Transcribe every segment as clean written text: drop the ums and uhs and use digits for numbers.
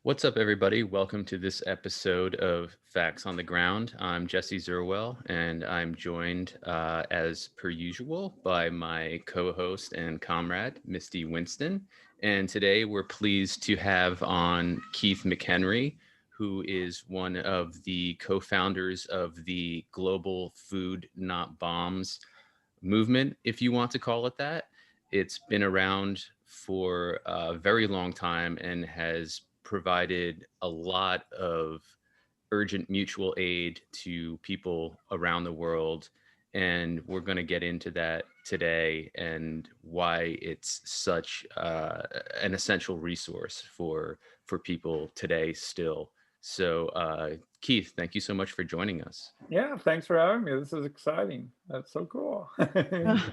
What's up, everybody? Welcome to this episode of Facts on the Ground. I'm Jesse Zerwell, and I'm joined, as per usual, by my co host and comrade, Misty Winston. And today we're pleased to have on Keith McHenry, who is one of the co founders of the Global Food Not Bombs movement, if you want to call it that. It's been around for a very long time and has provided a lot of urgent mutual aid to people around the world. And we're going to get into that today and why it's such an essential resource for people today still. So, Keith, thank you so much for joining us. Yeah, thanks for having me. This is exciting. That's so cool. Oh,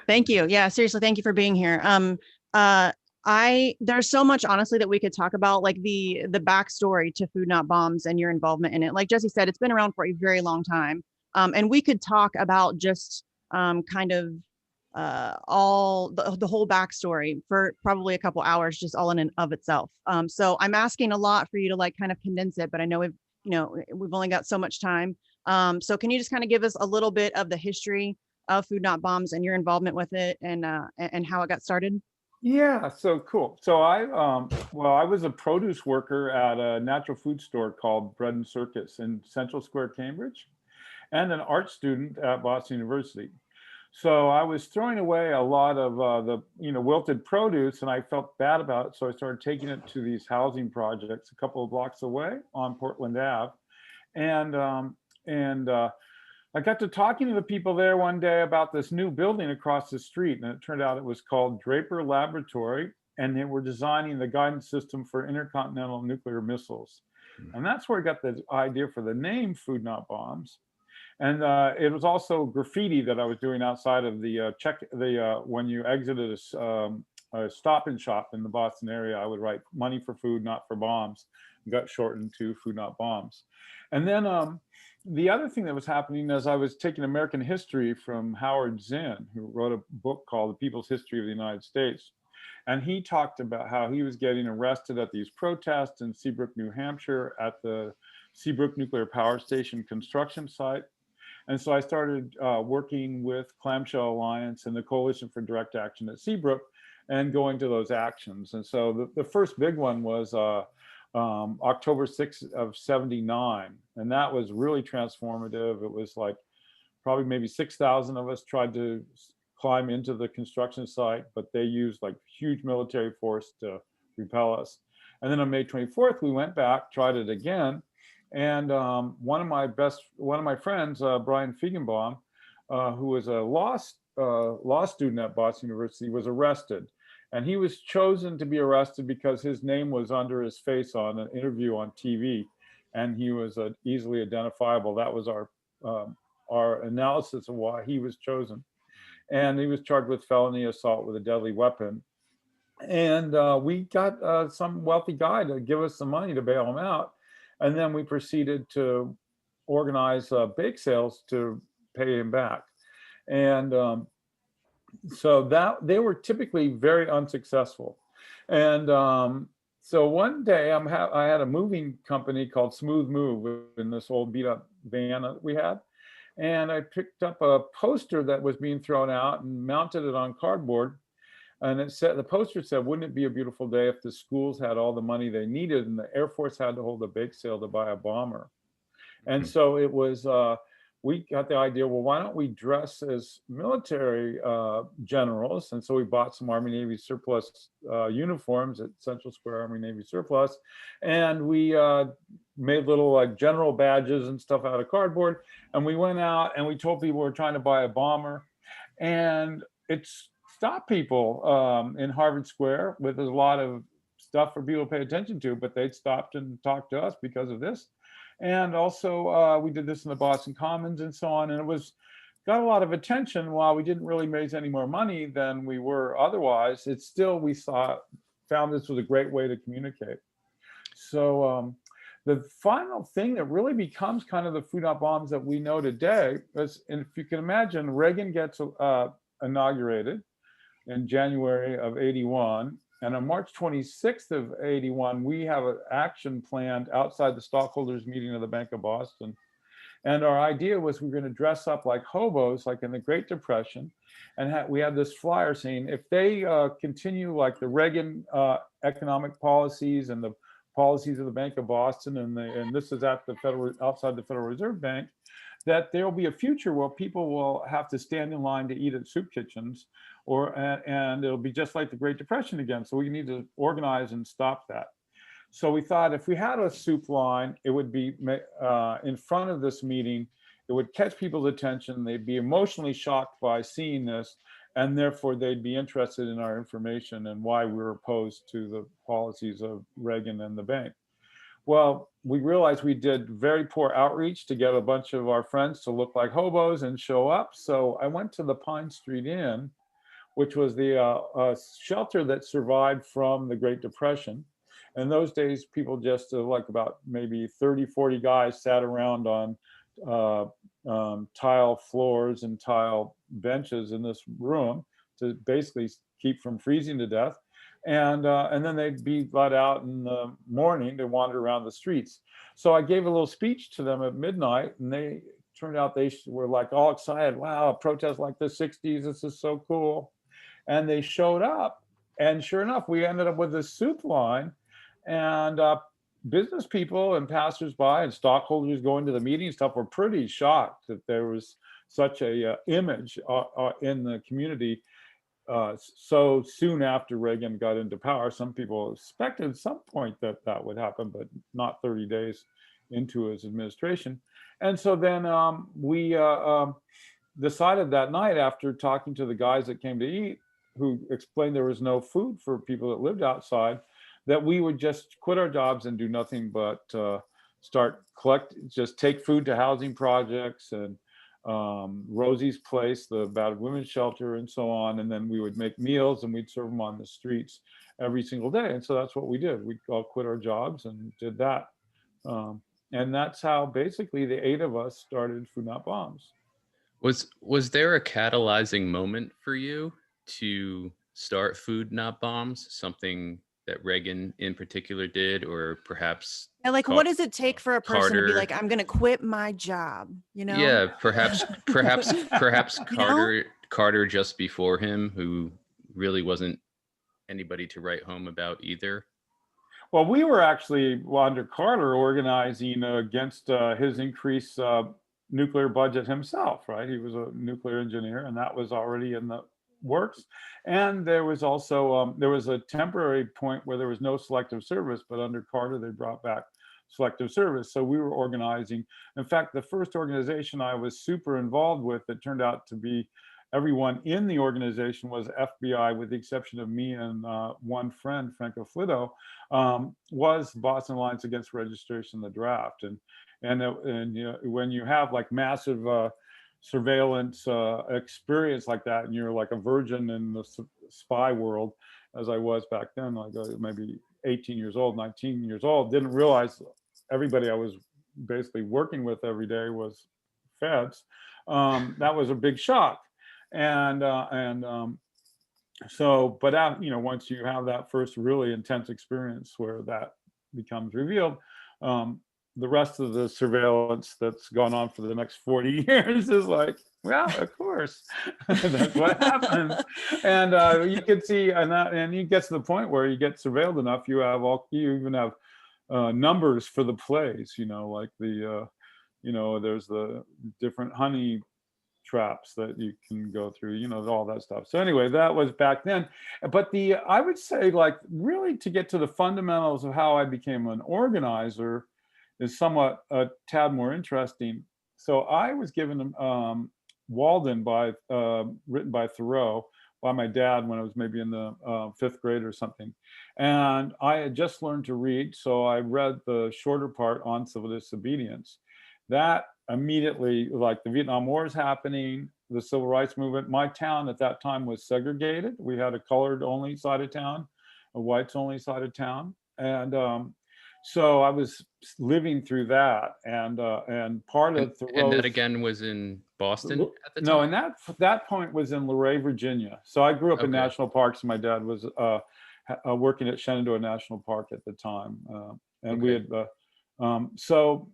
thank you. Yeah, seriously, thank you for being here. There's so much honestly that we could talk about, like the backstory to Food Not Bombs and your involvement in it. Like Jesse said, it's been around for a very long time. And we could talk about just kind of all the whole backstory for probably a couple hours, just all in and of itself. So I'm asking a lot for you to like kind of condense it, but I know we've only got so much time. So can you just kind of give us a little bit of the history of Food Not Bombs and your involvement with it and how it got started? Yeah, so cool. So I was a produce worker at a natural food store called Bread and Circus in Central Square, Cambridge, and an art student at Boston University. So I was throwing away a lot of the wilted produce, and I felt bad about it. So I started taking it to these housing projects a couple of blocks away on Portland Ave, and I got to talking to the people there one day about this new building across the street, and it turned out it was called Draper Laboratory, and they were designing the guidance system for intercontinental nuclear missiles. And that's where I got the idea for the name Food Not Bombs. And it was also graffiti that I was doing outside of the when you exited a Stop and Shop in the Boston area, I would write money for food, not for bombs. It got shortened to Food Not Bombs. And then the other thing that was happening is I was taking American history from Howard Zinn, who wrote a book called The People's History of the United States. And he talked about how he was getting arrested at these protests in Seabrook, New Hampshire, at the Seabrook Nuclear Power Station construction site. And so I started working with Clamshell Alliance and the Coalition for Direct Action at Seabrook and going to those actions. And so the first big one was October 6th of 79. And that was really transformative. It was like probably maybe 6,000 of us tried to climb into the construction site, but they used like huge military force to repel us. And then on May 24th, we went back, tried it again. And one of my friends, Brian Feigenbaum, who was a law student at Boston University, was arrested. And he was chosen to be arrested because his name was under his face on an interview on TV, and he was easily identifiable. That was our analysis of why he was chosen. And he was charged with felony assault with a deadly weapon. And we got some wealthy guy to give us some money to bail him out. And then we proceeded to organize bake sales to pay him back. And so that they were typically very unsuccessful. And so one day I had a moving company called Smooth Move in this old beat up van that we had. And I picked up a poster that was being thrown out and mounted it on cardboard. And the poster said, wouldn't it be a beautiful day if the schools had all the money they needed and the Air Force had to hold a bake sale to buy a bomber? And so it was, we got the idea, well, why don't we dress as military generals? And so we bought some Army Navy surplus uniforms at Central Square Army Navy surplus. And we made little like general badges and stuff out of cardboard. And we went out and we told people we were trying to buy a bomber. And it's stopped people in Harvard Square with a lot of stuff for people to pay attention to, but they stopped and talked to us because of this. And also we did this in the Boston Commons and so on. And it got a lot of attention. While we didn't really raise any more money than we were otherwise, it's still, found this was a great way to communicate. So the final thing that really becomes kind of the Food Not Bombs that we know today is, and if you can imagine, Reagan gets inaugurated in January of 81. And on March 26th of 81, we have an action planned outside the stockholders meeting of the Bank of Boston. And our idea was we were going to dress up like hobos, like in the Great Depression. And we had this flyer saying, if they continue like the Reagan economic policies and the policies of the Bank of Boston, and this is at the outside the Federal Reserve Bank, that there will be a future where people will have to stand in line to eat at soup kitchens, and it'll be just like the Great Depression again. So we need to organize and stop that. So we thought if we had a soup line, it would be in front of this meeting. It would catch people's attention. They'd be emotionally shocked by seeing this, and therefore they'd be interested in our information and why we were opposed to the policies of Reagan and the bank. Well, we realized we did very poor outreach to get a bunch of our friends to look like hobos and show up. So I went to the Pine Street Inn, which was the shelter that survived from the Great Depression. In those days, people just like about maybe 30, 40 guys sat around on tile floors and tile benches in this room to basically keep from freezing to death. And then they'd be let out in the morning to wander around the streets. So I gave a little speech to them at midnight, and they turned out they were like all excited. Wow, a protest like the 60s, this is so cool. And they showed up, and sure enough, we ended up with this soup line. And business people and passersby and stockholders going to the meeting and stuff were pretty shocked that there was such a image in the community so soon after Reagan got into power. Some people expected at some point that that would happen, but not 30 days into his administration. And so then we decided that night, after talking to the guys that came to eat, who explained there was no food for people that lived outside, that we would just quit our jobs and do nothing but just take food to housing projects and Rosie's Place, the battered women's shelter, and so on. And then we would make meals and we'd serve them on the streets every single day. And so that's what we did. We all quit our jobs and did that. And that's how basically the 8 of us started Food Not Bombs. Was there a catalyzing moment for you to start Food Not Bombs? Something that Reagan in particular did, or perhaps what does it take for a person Carter, to be like, I'm going to quit my job? Yeah, perhaps Carter just before him, who really wasn't anybody to write home about either. Well, we were actually under Carter organizing against his increased nuclear budget himself, right? He was a nuclear engineer, and that was already in the works. And there was also there was a temporary point where there was no selective service, but under Carter they brought back selective service. So we were organizing. In fact, the first organization I was super involved with that turned out to be everyone in the organization was FBI, with the exception of me and one friend, Franco Flitto, was Boston Alliance Against Registration, the draft. And you know, when you have like massive surveillance experience like that, and you're like a virgin in the spy world, as I was back then, like maybe 18 years old, 19 years old, didn't realize everybody I was basically working with every day was feds. That was a big shock. So, but you know, once you have that first really intense experience where that becomes revealed, the rest of the surveillance that's gone on for the next 40 years is like, well, of course, that's what happens. And you can see, and you get to the point where you get surveilled enough, you even have numbers for the plays, you know, like the, you know, there's the different honey traps that you can go through, you know, all that stuff. So anyway, that was back then. But I would say, like, really to get to the fundamentals of how I became an organizer is somewhat a tad more interesting. So I was given Walden written by Thoreau by my dad when I was maybe in the 5th grade or something. And I had just learned to read, so I read the shorter part on civil disobedience. That immediately, like, the Vietnam War is happening, the civil rights movement. My town at that time was segregated. We had a colored only side of town, a whites only side of town. And so I was living through that, and part of Thoreau's, and that again was in Boston at the time? No, and that point was in Luray, Virginia. So I grew up in national parks, and my dad was working at Shenandoah National Park at the time, and we Okay. had. So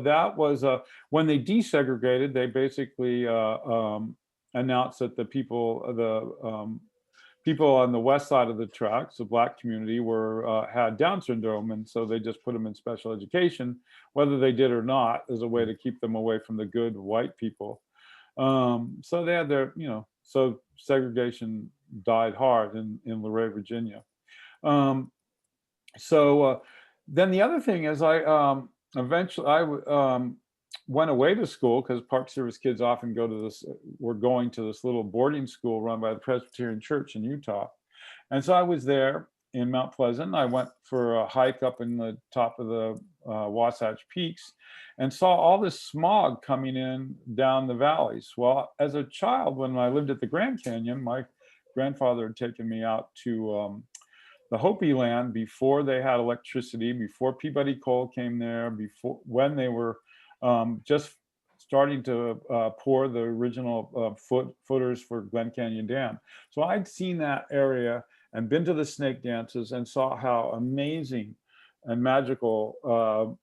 that was when they desegregated. They basically announced that the people on the west side of the tracks, the Black community, had Down syndrome, and so they just put them in special education, whether they did or not, as a way to keep them away from the good white people. So they had so segregation died hard in Luray, Virginia. Um, so then the other thing is eventually went away to school, because Park Service kids often were going to this little boarding school run by the Presbyterian Church in Utah. And so I was there in Mount Pleasant. I went for a hike up in the top of the Wasatch Peaks and saw all this smog coming in down the valleys. Well, as a child, when I lived at the Grand Canyon, my grandfather had taken me out to the Hopi land before they had electricity, before Peabody Coal came there, when they were just starting to pour the original footers for Glen Canyon Dam. So I'd seen that area and been to the snake dances and saw how amazing and magical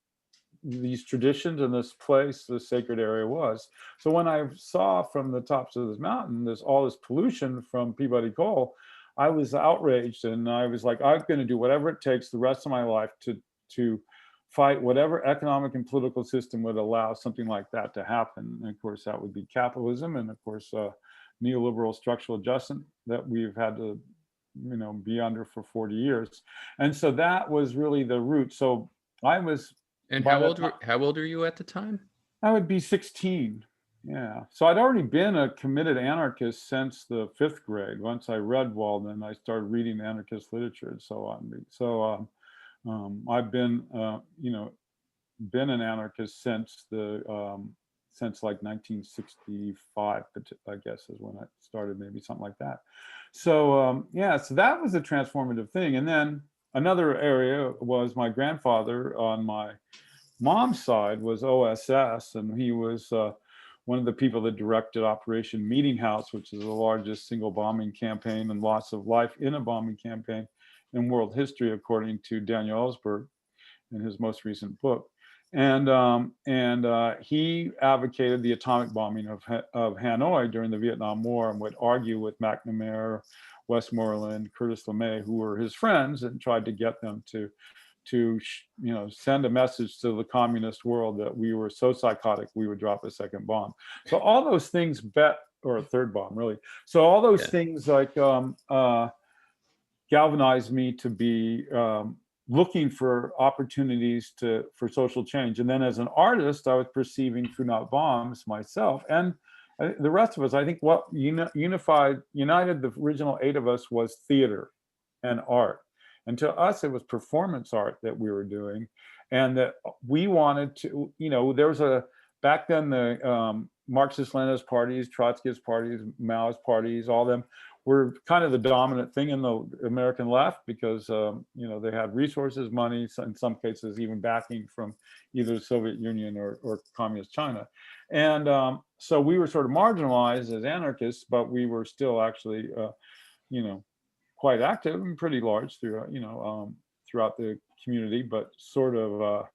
these traditions and this place, this sacred area was. So when I saw from the tops of this mountain, all this pollution from Peabody Coal, I was outraged, and I was like, I'm going to do whatever it takes the rest of my life to fight whatever economic and political system would allow something like that to happen. And of course, that would be capitalism, and of course, neoliberal structural adjustment that we've had to, be under for 40 years. And so that was really the root. So I was. And how old are you at the time? I would be 16. Yeah. So I'd already been a committed anarchist since the 5th grade. Once I read Walden, I started reading anarchist literature and so on. So I've been, been an anarchist since like 1965, I guess is when I started, maybe something like that. So so that was a transformative thing. And then another area was my grandfather on my mom's side was OSS, and he was one of the people that directed Operation Meeting House, which is the largest single bombing campaign and loss of life in a bombing campaign in world history, according to Daniel Ellsberg in his most recent book. And he advocated the atomic bombing of Hanoi during the Vietnam War, and would argue with McNamara, Westmoreland, Curtis LeMay, who were his friends, and tried to get them to send a message to the communist world that we were so psychotic we would drop a second bomb. So all those things or a third bomb, really. So all those things like galvanized me to be looking for opportunities for social change. And then as an artist, I was perceiving through Not Bombs myself, and the rest of us, I think what united the original 8 of us was theater and art. And to us, it was performance art that we were doing. And that we wanted to, there was back then the Marxist-Leninist parties, Trotskyist parties, Maoist parties, all of them were kind of the dominant thing in the American left, because, they had resources, money, in some cases even backing from either the Soviet Union or communist China. And so we were sort of marginalized as anarchists, but we were still actually, quite active and pretty large throughout the community, but sort of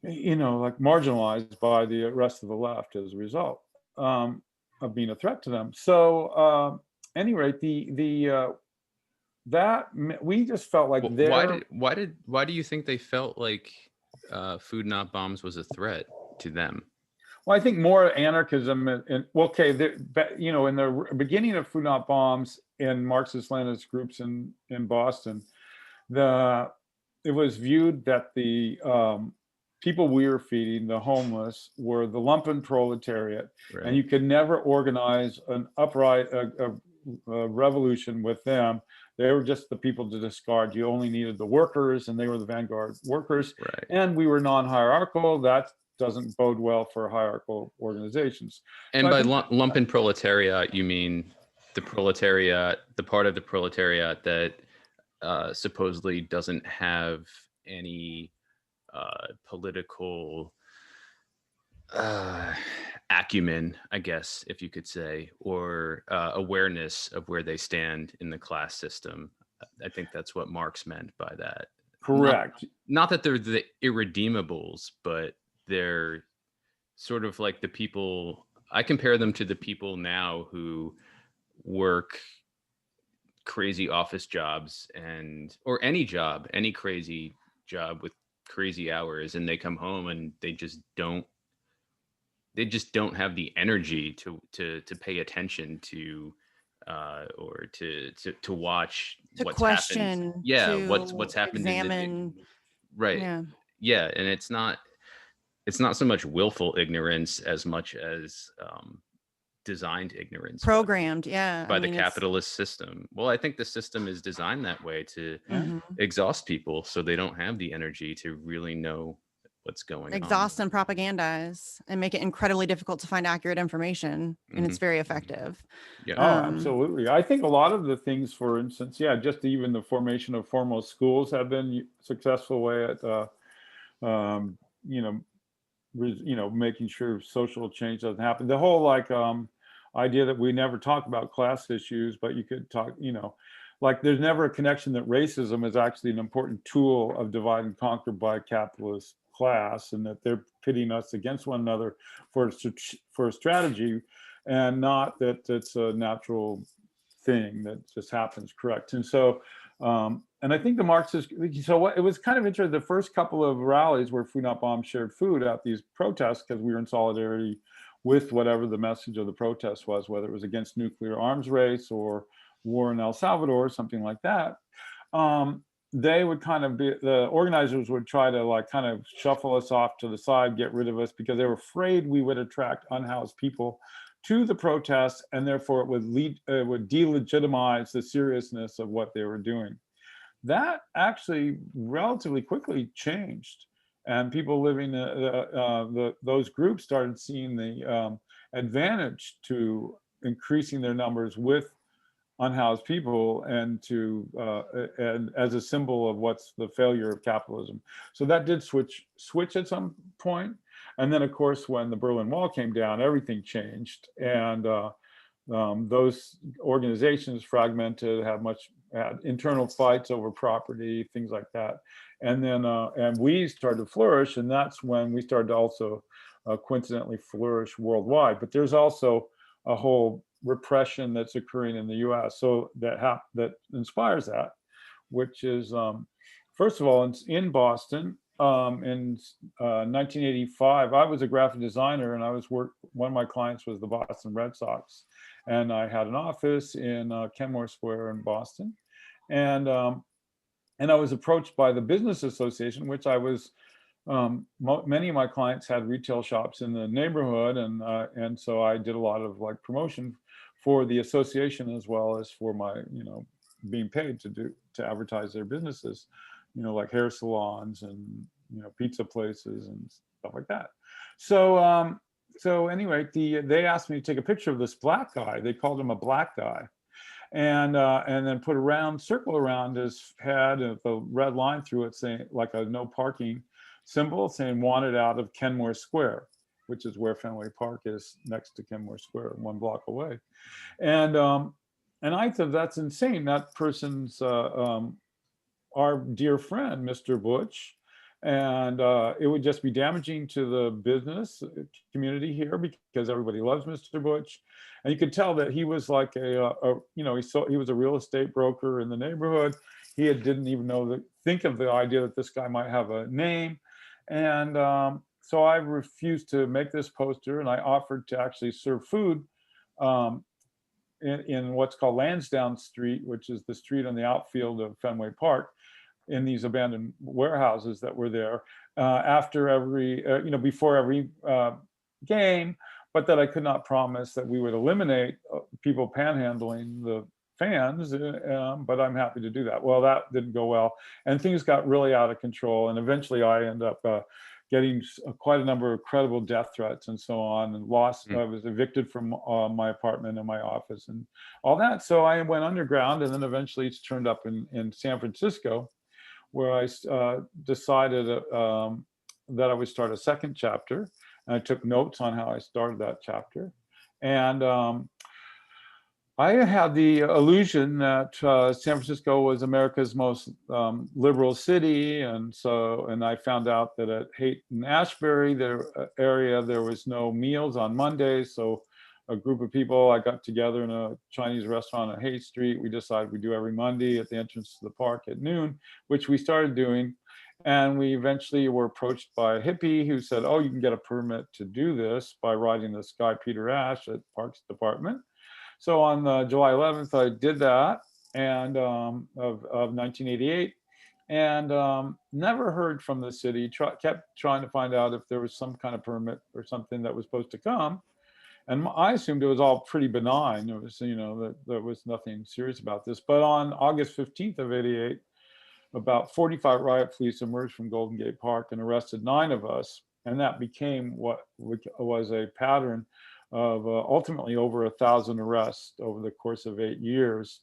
like marginalized by the rest of the left as a result of being a threat to them. So any rate, that we just felt like why do you think they felt like Food Not Bombs was a threat to them? Well, I think more anarchism, in the beginning of Food Not Bombs in Marxist-Leninist groups in Boston, it was viewed that the people we were feeding, the homeless, were the lumpen proletariat, right. And you could never organize an a revolution with them. They were just the people to discard. You only needed the workers, and they were the vanguard workers. Right. And we were non-hierarchical. That doesn't bode well for hierarchical organizations. And by lumpen proletariat, you mean the proletariat, the part of the proletariat that supposedly doesn't have any political acumen, I guess, if you could say, or awareness of where they stand in the class system. I think that's what Marx meant by that. Correct. Not that they're the irredeemables, but they're sort of like the people, I compare them to the people now who work crazy office jobs or any job, any crazy job with crazy hours, and they come home and they just don't have the energy to pay attention to or to watch To what's happened. question, Yeah, to what's happened examine. right. Yeah. Yeah, and it's not so much willful ignorance as much as designed ignorance Programmed. Yeah. by I the mean, it's capitalist system. Well, I think the system is designed that way to mhm. exhaust people so they don't have the energy to really know what's going on. Exhaust and propagandize and make it incredibly difficult to find accurate information. And it's very effective. Yeah. Oh, absolutely. I think a lot of the things, for instance, just even the formation of formal schools have been successful way at, you know, making sure social change doesn't happen. The whole idea that we never talk about class issues, but you could talk, like there's never a connection that racism is actually an important tool of divide and conquer by capitalist class, and that they're pitting us against one another for a strategy, and not that it's a natural thing that just happens. Correct. And so and I think the Marxists, it was kind of interesting. The first couple of rallies where Food Not Bombs shared food at these protests, because we were in solidarity with whatever the message of the protest was, whether it was against nuclear arms race or war in El Salvador or something like that. They would the organizers would try to kind of shuffle us off to the side, get rid of us, because they were afraid we would attract unhoused people to the protests, and therefore it would delegitimize the seriousness of what they were doing. That actually relatively quickly changed, and people living those groups started seeing the advantage to increasing their numbers with unhoused people, and as a symbol of what's the failure of capitalism. So that did switch at some point. And then, of course, when the Berlin Wall came down, everything changed. And those organizations fragmented, had internal fights over property, things like that. And then, and we started to flourish. And that's when we started to also coincidentally flourish worldwide. But there's also a whole repression that's occurring in the US. So that inspires that, which is, first of all, in Boston, in 1985, I was a graphic designer, and one of my clients was the Boston Red Sox, and I had an office in Kenmore Square in Boston, and I was approached by the Business Association, which I was. Many of my clients had retail shops in the neighborhood, and so I did a lot of promotion for the association, as well as for my being paid to advertise their businesses, like hair salons and pizza places and stuff like that. So so anyway, they asked me to take a picture of this black guy. They called him a black guy, and then put a round circle around his head with a red line through it, saying like a no parking symbol, saying wanted out of Kenmore Square, which is where Fenway Park is, next to Kenmore Square, 1 block away. And I thought, that's insane. That person's our dear friend, Mr. Butch. And it would just be damaging to the business community here, because everybody loves Mr. Butch. And you could tell that he was like he was a real estate broker in the neighborhood. He didn't even think of the idea that this guy might have a name. And so I refused to make this poster, and I offered to actually serve food in what's called Lansdowne Street, which is the street on the outfield of Fenway Park, in these abandoned warehouses that were there after every, before every game, but that I could not promise that we would eliminate people panhandling the fans, but I'm happy to do that. Well, that didn't go well, and things got really out of control, and eventually I ended up getting quite a number of credible death threats and so on, and I was evicted from my apartment and my office and all that. So I went underground, and then eventually it's turned up in San Francisco, where I decided that I would start a second chapter. And I took notes on how I started that chapter. And I had the illusion that San Francisco was America's most liberal city, and I found out that at Haight and Ashbury, area, there was no meals on Mondays. So a group of people, I got together in a Chinese restaurant on Haight Street. We decided we do every Monday at the entrance to the park at noon, which we started doing. And we eventually were approached by a hippie who said, "Oh, you can get a permit to do this by riding this guy Peter Ash at Parks Department." So on July 11th, I did that, and of 1988, and never heard from the city. Kept trying to find out if there was some kind of permit or something that was supposed to come, and I assumed it was all pretty benign. It was, that there was nothing serious about this. But on August 15th of '88, about 45 riot police emerged from Golden Gate Park and arrested 9 of us, and that became what was a pattern of ultimately over 1,000 arrests over the course of 8 years,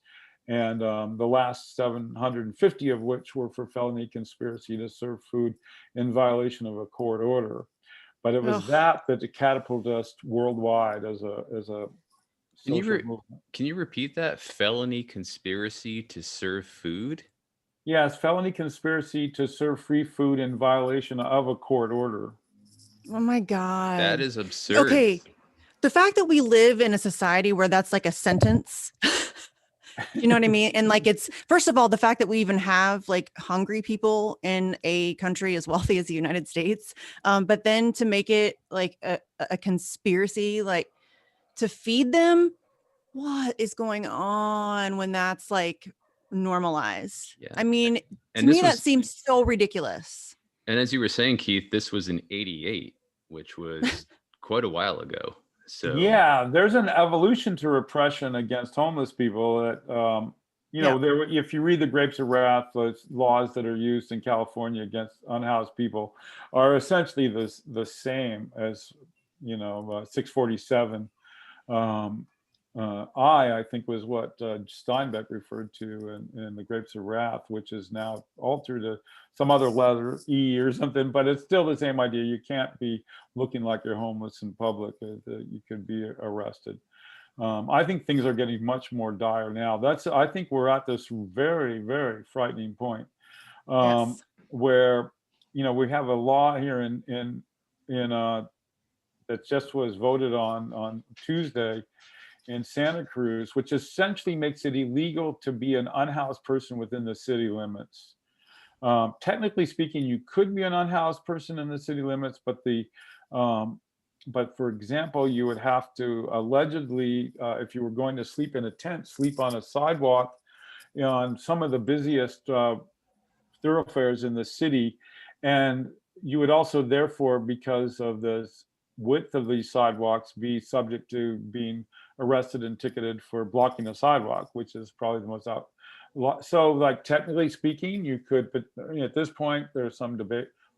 and the last 750 of which were for felony conspiracy to serve food in violation of a court order. But it was that catapulted us worldwide as a social movement. Can you repeat that? Felony conspiracy to serve food? Yes, felony conspiracy to serve free food in violation of a court order. Oh my God. That is absurd. Okay. The fact that we live in a society where that's like a sentence, you know what I mean? And like, it's, first of all, the fact that we even have like hungry people in a country as wealthy as the United States, but then to make it like a conspiracy, like to feed them, what is going on when that's like normalized? Yeah. I mean, to me, that seems so ridiculous. And as you were saying, Keith, this was in '88, which was quite a while ago. So yeah, there's an evolution to repression against homeless people that, if you read the Grapes of Wrath, those laws that are used in California against unhoused people are essentially the same as, 647. I think was what Steinbeck referred to in the Grapes of Wrath, which is now altered to some other letter, E or something, but it's still the same idea. You can't be looking like you're homeless in public. You could be arrested. I think things are getting much more dire now. I think we're at this very, very frightening point where, we have a law here in that just was voted on Tuesday in Santa Cruz, which essentially makes it illegal to be an unhoused person within the city limits. Technically speaking, you could be an unhoused person in the city limits, but for example, you would have to allegedly, if you were going to sleep in a tent, sleep on a sidewalk on some of the busiest thoroughfares in the city. And you would also, therefore, because of the width of these sidewalks, be subject to being arrested and ticketed for blocking a sidewalk, which is probably the most so like technically speaking, you could, but at this point, there's a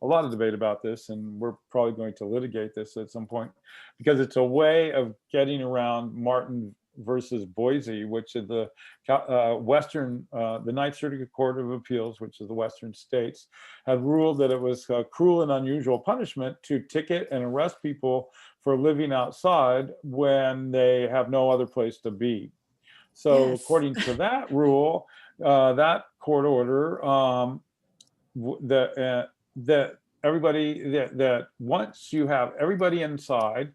lot of debate about this, and we're probably going to litigate this at some point because it's a way of getting around Martin versus Boise, which is the Ninth Circuit Court of Appeals, which is the Western states, had ruled that it was cruel and unusual punishment to ticket and arrest people for living outside when they have no other place to be. So according to that rule, that court order, that everybody, that once you have everybody inside,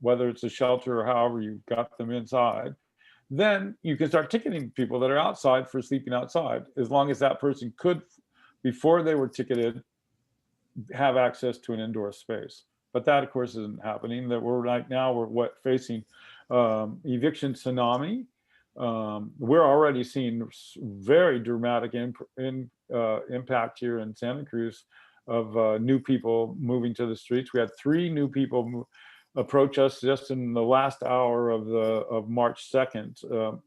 whether it's a shelter or however you got them inside, then you can start ticketing people that are outside for sleeping outside, as long as that person could, before they were ticketed, have access to an indoor space. But that, of course, isn't happening. That we're right now, we're facing eviction tsunami. We're already seeing very dramatic impact here in Santa Cruz of new people moving to the streets. We had 3 new people approach us just in the last hour of March 2nd,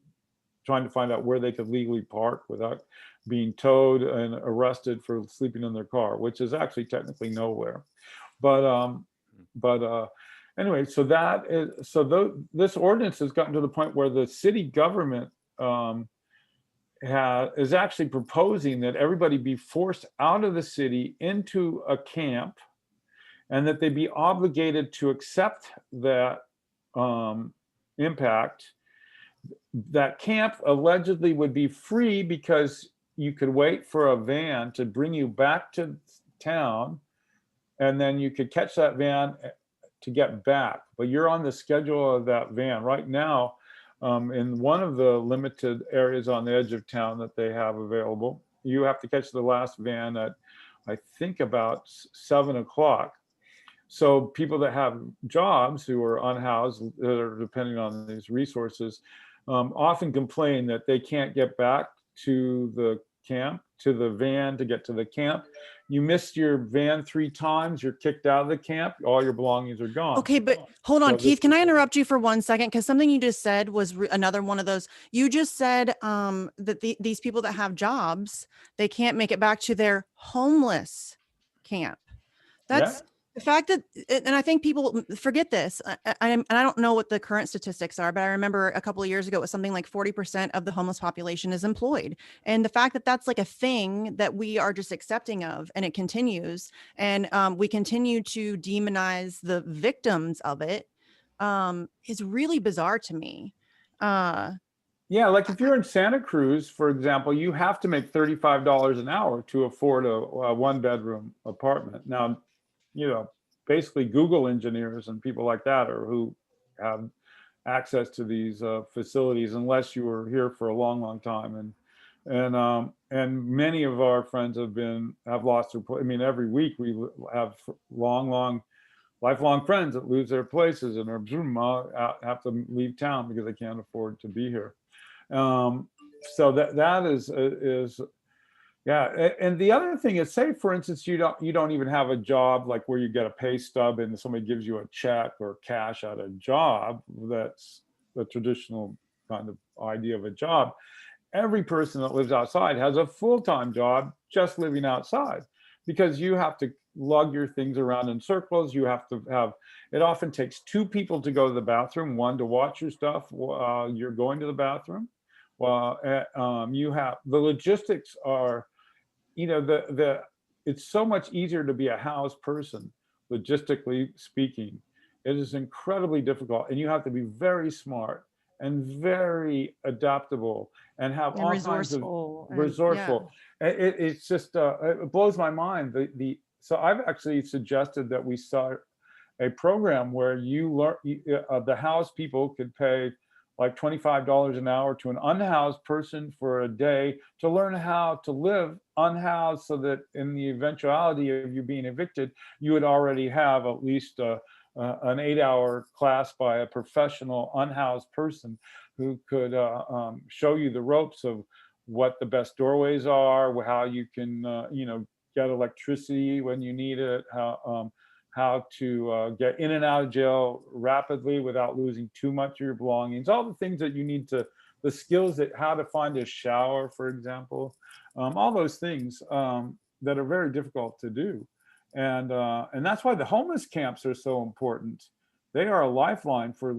trying to find out where they could legally park without being towed and arrested for sleeping in their car, which is actually technically nowhere. But anyway, so this ordinance has gotten to the point where the city government is actually proposing that everybody be forced out of the city into a camp, and that they be obligated to accept that impact, that camp allegedly would be free because you could wait for a van to bring you back to town, and then you could catch that van to get back. But you're on the schedule of that van right now. In one of the limited areas on the edge of town that they have available, you have to catch the last van at, I think, about 7 o'clock. So people that have jobs who are unhoused, that are depending on these resources, often complain that they can't get back to the camp, to the van to get to the camp. You missed your van 3 times, you're kicked out of the camp, all your belongings are gone. Okay, but hold on, So Keith, can I interrupt you for 1 second? Because something you just said was another one of those. You just said that these people that have jobs, they can't make it back to their homeless camp. That's the fact that, and I think people forget this. And I don't know what the current statistics are, but I remember a couple of years ago, it was something like 40% of the homeless population is employed. And the fact that that's like a thing that we are just accepting of, and it continues, and we continue to demonize the victims of it, is really bizarre to me. Yeah, like if you're in Santa Cruz, for example, you have to make $35 an hour to afford a 1-bedroom apartment. Now, basically Google engineers and people like that are who have access to these facilities, unless you were here for a long, long time. And many of our friends have lost their place. I mean, every week we have lifelong friends that lose their places and have to leave town because they can't afford to be here. So that is yeah. And the other thing is, say for instance, you don't even have a job like where you get a pay stub and somebody gives you a check or cash at a job. That's the traditional kind of idea of a job. Every person that lives outside has a full-time job just living outside, because you have to lug your things around in circles. You have to have, it often takes 2 people to go to the bathroom, one to watch your stuff while you're going to the bathroom. Well, you have, the logistics are, it's so much easier to be a housed person, logistically speaking. It is incredibly difficult, and you have to be very smart and very adaptable and have all kinds of resourceful. It's just it blows my mind. So I've actually suggested that we start a program where you learn, the housed people could pay like $25 an hour to an unhoused person for a day to learn how to live unhoused, so that in the eventuality of you being evicted, you would already have at least an 8-hour class by a professional unhoused person who could show you the ropes of what the best doorways are, how you can get electricity when you need it, how to get in and out of jail rapidly without losing too much of your belongings, all the things that you need to, the skills that, how to find a shower, for example, all those things that are very difficult to do. And that's why the homeless camps are so important. They are a lifeline for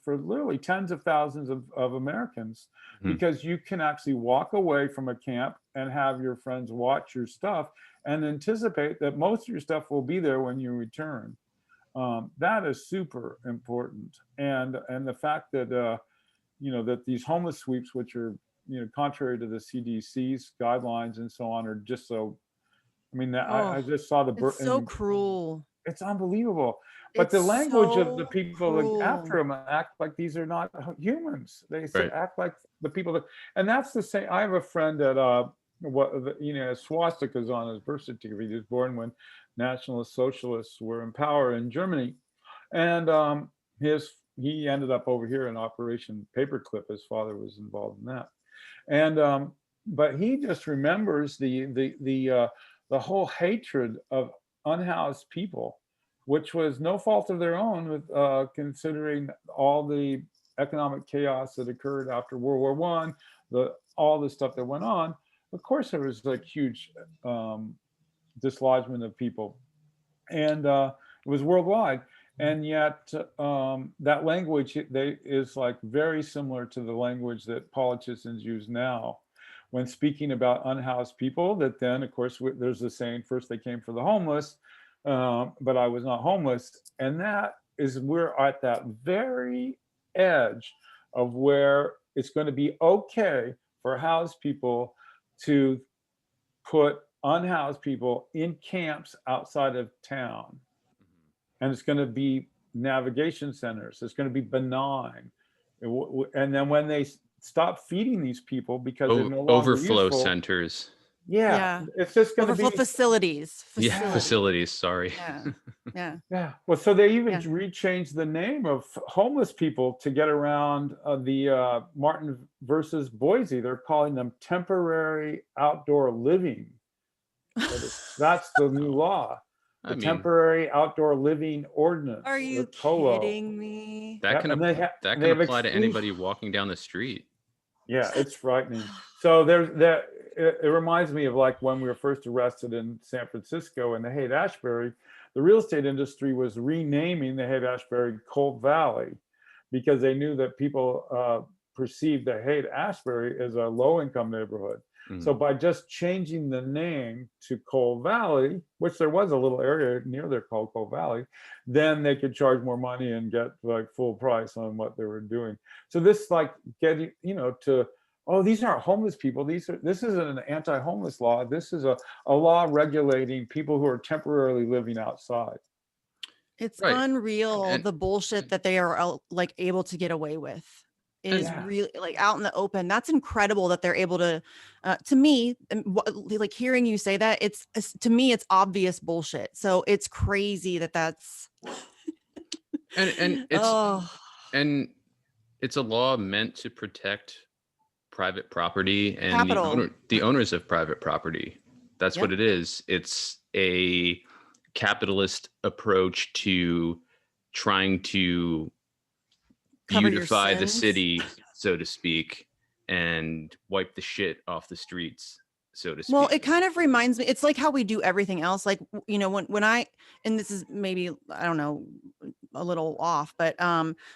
literally tens of thousands of Americans, because you can actually walk away from a camp and have your friends watch your stuff and anticipate that most of your stuff will be there when you return. That is super important. And the fact that that these homeless sweeps, which are contrary to the CDC's guidelines and so on, are just so. I mean, I just saw the. It's so cruel. It's unbelievable. But the language of the people after them act like these are not humans. They act like the people that, and that's the same. I have a friend that swastikas on his birth certificate. He was born when Nationalist Socialists were in power in Germany, and he ended up over here in Operation Paperclip. His father was involved in that, and but he just remembers the whole hatred of unhoused people, which was no fault of their own, with considering all the economic chaos that occurred after World War One, all the stuff that went on. Of course, there was like huge dislodgement of people, and it was worldwide. And yet, that language is like very similar to the language that politicians use now when speaking about unhoused people. That then, of course, there's the saying, first they came for the homeless, but I was not homeless. And that is, we're at that very edge of where it's going to be okay for housed people to put unhoused people in camps outside of town. And it's going to be navigation centers. It's going to be benign. And then when they stop feeding these people because they're no longer Overflow useful, centers. Yeah. it's just going to Overflow be facilities. Yeah, facilities. Sorry. Yeah. Yeah. Well, so they even Yeah. rechanged the name of homeless people to get around the Martin versus Boise. They're calling them temporary outdoor living. So that's the new law. The temporary outdoor living ordinance. Are you TOLO. kidding me? That can and they have apply to anybody walking down the street. Yeah, it's frightening. So it reminds me of like when we were first arrested in San Francisco and the Haight-Ashbury, the real estate industry was renaming the Haight-Ashbury Cold Valley because they knew that people perceived the Haight-Ashbury as a low-income neighborhood. So by just changing the name to Cold Valley, which there was a little area near there called Cold Valley, then they could charge more money and get like full price on what they were doing. So this like getting, to, oh, these aren't homeless people. This isn't an anti-homeless law. This is a law regulating people who are temporarily living outside. It's unreal, the bullshit that they are like able to get away with. It is really like out in the open. That's incredible that they're able to me, like hearing you say that, it's to me, it's obvious bullshit. So it's crazy that's and it's a law meant to protect private property and the owners of private property. That's what it is. It's a capitalist approach to trying to beautify the city, so to speak, and wipe the shit off the streets, so to speak. Well, it kind of reminds me, it's like how we do everything else. Like, when I, and this is maybe, I don't know, a little off, but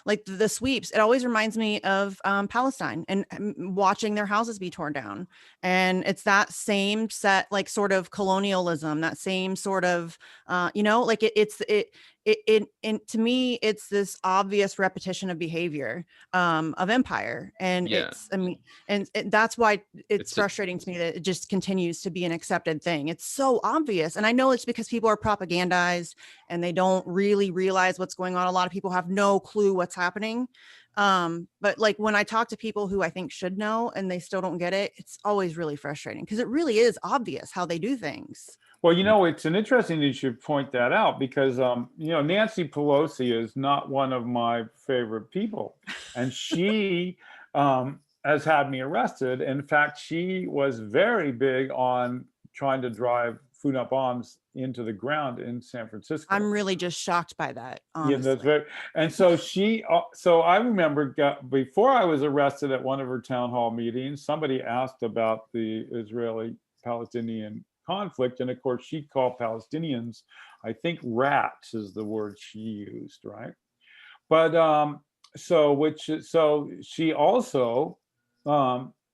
like the sweeps, it always reminds me of Palestine and watching their houses be torn down. And it's that same set, like sort of colonialism, that same sort of, like it to me, it's this obvious repetition of behavior of empire. And that's why it's frustrating to me that it just continues to be an accepted thing. It's so obvious. And I know it's because people are propagandized and they don't really realize what's going on. A lot of people have no clue what's happening. But like when I talk to people who I think should know and they still don't get it, it's always really frustrating because it really is obvious how they do things. Well, it's an interesting you should point that out because, Nancy Pelosi is not one of my favorite people. And she has had me arrested. In fact, she was very big on trying to drive Food Not Bombs into the ground in San Francisco. I'm really just shocked by that. Honestly. Yeah, that's right. And so so I remember before I was arrested at one of her town hall meetings, somebody asked about the Israeli-Palestinian conflict. And of course, she called Palestinians, I think rats is the word she used, right? But so she also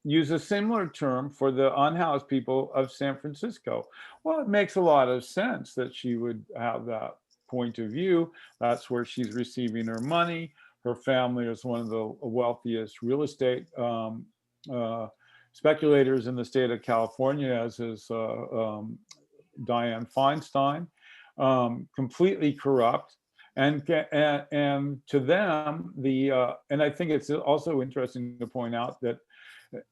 used a similar term for the unhoused people of San Francisco. Well, it makes a lot of sense that she would have that point of view. That's where she's receiving her money. Her family is one of the wealthiest real estate speculators in the state of California, as is Dianne Feinstein, completely corrupt. And to them, and I think it's also interesting to point out that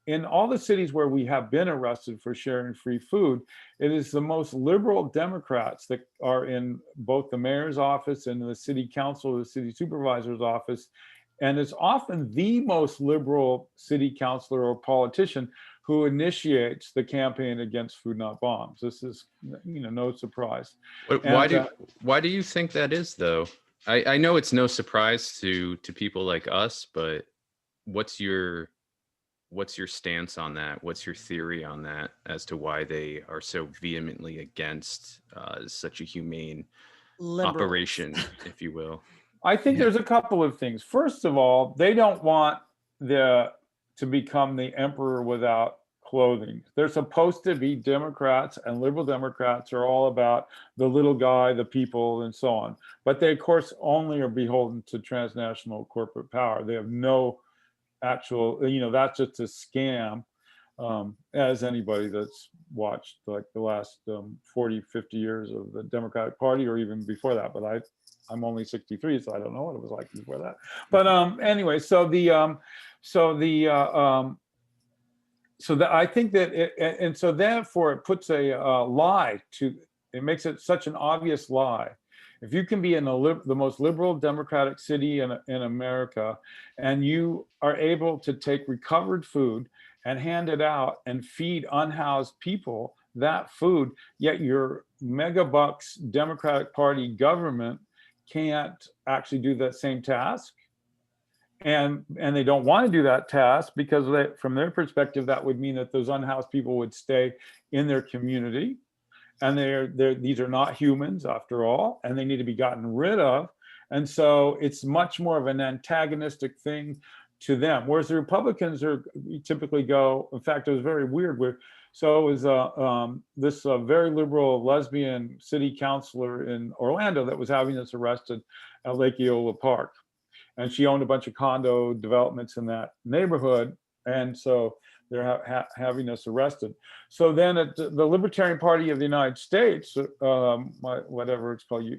in all the cities where we have been arrested for sharing free food, it is the most liberal Democrats that are in both the mayor's office and the city council, the city supervisor's office. And it's often the most liberal city councilor or politician who initiates the campaign against Food Not Bombs. This is, no surprise. But why do you think that is, though? I know it's no surprise to people like us, but what's your stance on that? What's your theory on that as to why they are so vehemently against such a humane operation, if you will? I think there's a couple of things. First of all, they don't want to become the emperor without clothing. They're supposed to be Democrats, and liberal Democrats are all about the little guy, the people, and so on. But they, of course, only are beholden to transnational corporate power. They have no actual, that's just a scam. As anybody that's watched like the last 40, 50 years of the Democratic Party, or even before that, but I'm only 63, so I don't know what it was like before that. But anyway, so I think that and so therefore it puts a lie to, it makes it such an obvious lie. If you can be in the most liberal democratic city in America, and you are able to take recovered food and hand it out and feed unhoused people that food, yet your megabucks Democratic Party government can't actually do that same task, and they don't want to do that task because from their perspective, that would mean that those unhoused people would stay in their community, and these are not humans after all, and they need to be gotten rid of. And so it's much more of an antagonistic thing to them, whereas the Republicans typically go. In fact, it was very weird. So it was this very liberal lesbian city councilor in Orlando that was having us arrested at Lake Eola Park. And she owned a bunch of condo developments in that neighborhood. And so they're having us arrested. So then at the Libertarian Party of the United States, whatever it's called,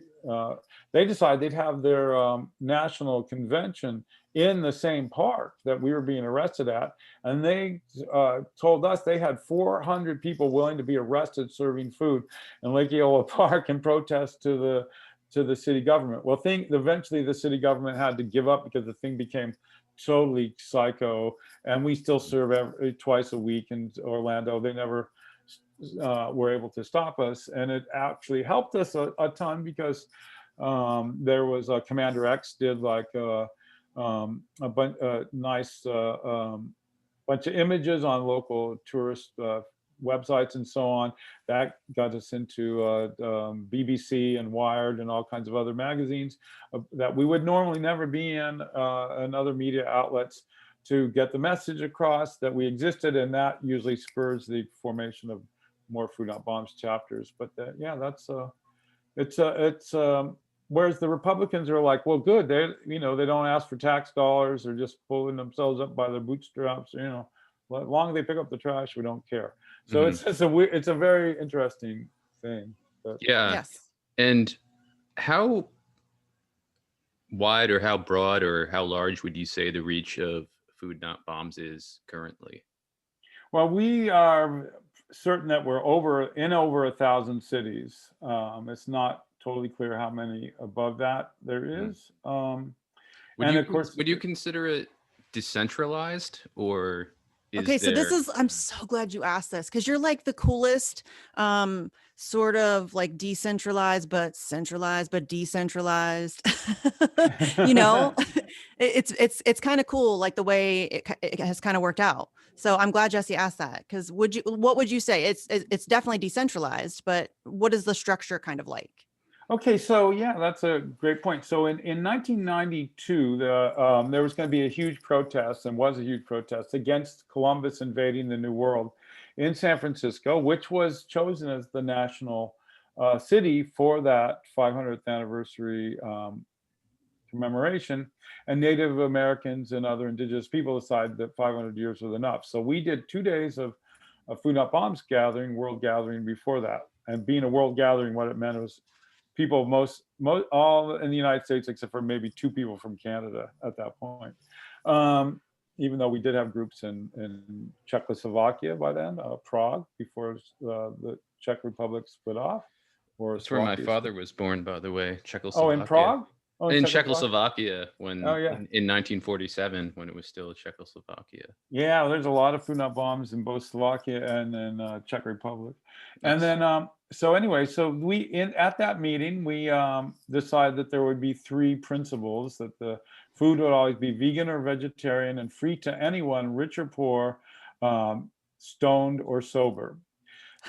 they decided they'd have their national convention in the same park that we were being arrested at. And they told us they had 400 people willing to be arrested serving food in Lake Eola Park in protest to the city government. Well, eventually the city government had to give up because the thing became totally psycho, and we still serve twice a week in Orlando. They never were able to stop us, and it actually helped us a ton because there was Commander X did like a nice bunch of images on local tourist websites and so on. That got us into BBC and Wired and all kinds of other magazines that we would normally never be in, and other media outlets, to get the message across that we existed, and that usually spurs the formation of more Food Not Bombs chapters. But yeah, that's it's whereas the Republicans are like, well, good, they don't ask for tax dollars, they're just pulling themselves up by their bootstraps, as long as they pick up the trash, we don't care. So it's a very interesting thing. But yeah. Yes. And how wide or how broad or how large would you say the reach of Food Not Bombs is currently? Well, we are certain that we're over 1,000 cities. It's not totally clear how many above that there is. Would you consider it decentralized, or Okay, so I'm so glad you asked this, because you're like the coolest, sort of like decentralized, but centralized, but decentralized. It's kind of cool, like the way it has kind of worked out. So I'm glad Jesse asked that, because what would you say? It's definitely decentralized, but what is the structure kind of like? Okay, so yeah, that's a great point. So in 1992, there was going to be a huge protest, and was a huge protest against Columbus invading the New World in San Francisco, which was chosen as the national city for that 500th anniversary commemoration. And Native Americans and other indigenous people decided that 500 years was enough. So we did 2 days of Food Not Bombs gathering, world gathering before that. And being a world gathering, what it meant was people most all in the United States, except for maybe 2 people from Canada at that point. Even though we did have groups in Czechoslovakia by then, Prague, before the Czech Republic split off. That's where my father was born, by the way, Czechoslovakia. Oh, in Prague? Oh, in Czechoslovakia, when in 1947, when it was still Czechoslovakia. Yeah, there's a lot of Food Not Bombs in both Slovakia and in Czech Republic. And then so anyway, so at that meeting we decided that there would be 3 principles: that the food would always be vegan or vegetarian and free to anyone, rich or poor, stoned or sober.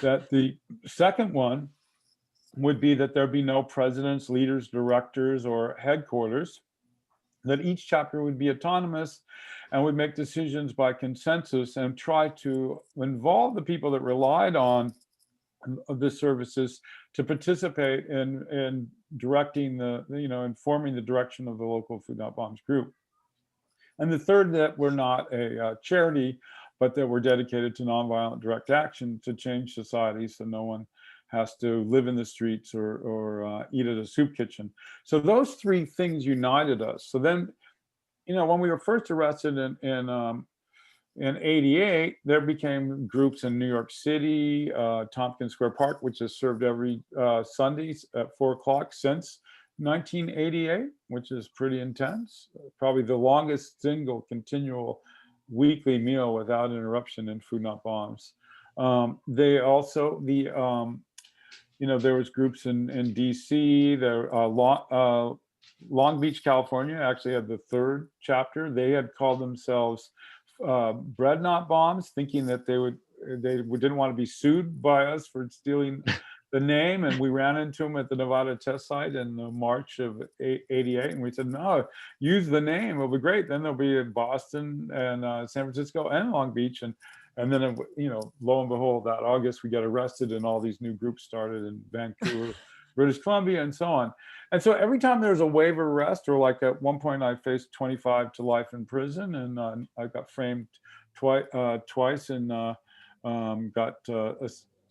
That the second one would be that there be no presidents, leaders, directors, or headquarters, that each chapter would be autonomous and would make decisions by consensus and try to involve the people that relied on the services to participate in directing informing the direction of the local Food Not Bombs group. And the third, that we're not a charity, but that we're dedicated to nonviolent direct action to change society so no one has to live in the streets or eat at a soup kitchen. So those three things united us. So then, when we were first arrested in '88, there became groups in New York City, Tompkins Square Park, which has served every Sundays at 4 o'clock since 1988, which is pretty intense. Probably the longest single continual weekly meal without interruption in Food Not Bombs. They also, there was groups in DC. Long Beach, California actually had the third chapter. They had called themselves Bread Not Bombs, thinking that they didn't want to be sued by us for stealing the name. And we ran into them at the Nevada test site in March of '88, and we said, no, use the name, it'll be great. Then they'll be in Boston and San Francisco and Long Beach. And then, lo and behold, that August we got arrested and all these new groups started in Vancouver, British Columbia, and so on. And so every time there's a wave of arrest, or like at one point I faced 25 to life in prison, and I got framed twice and got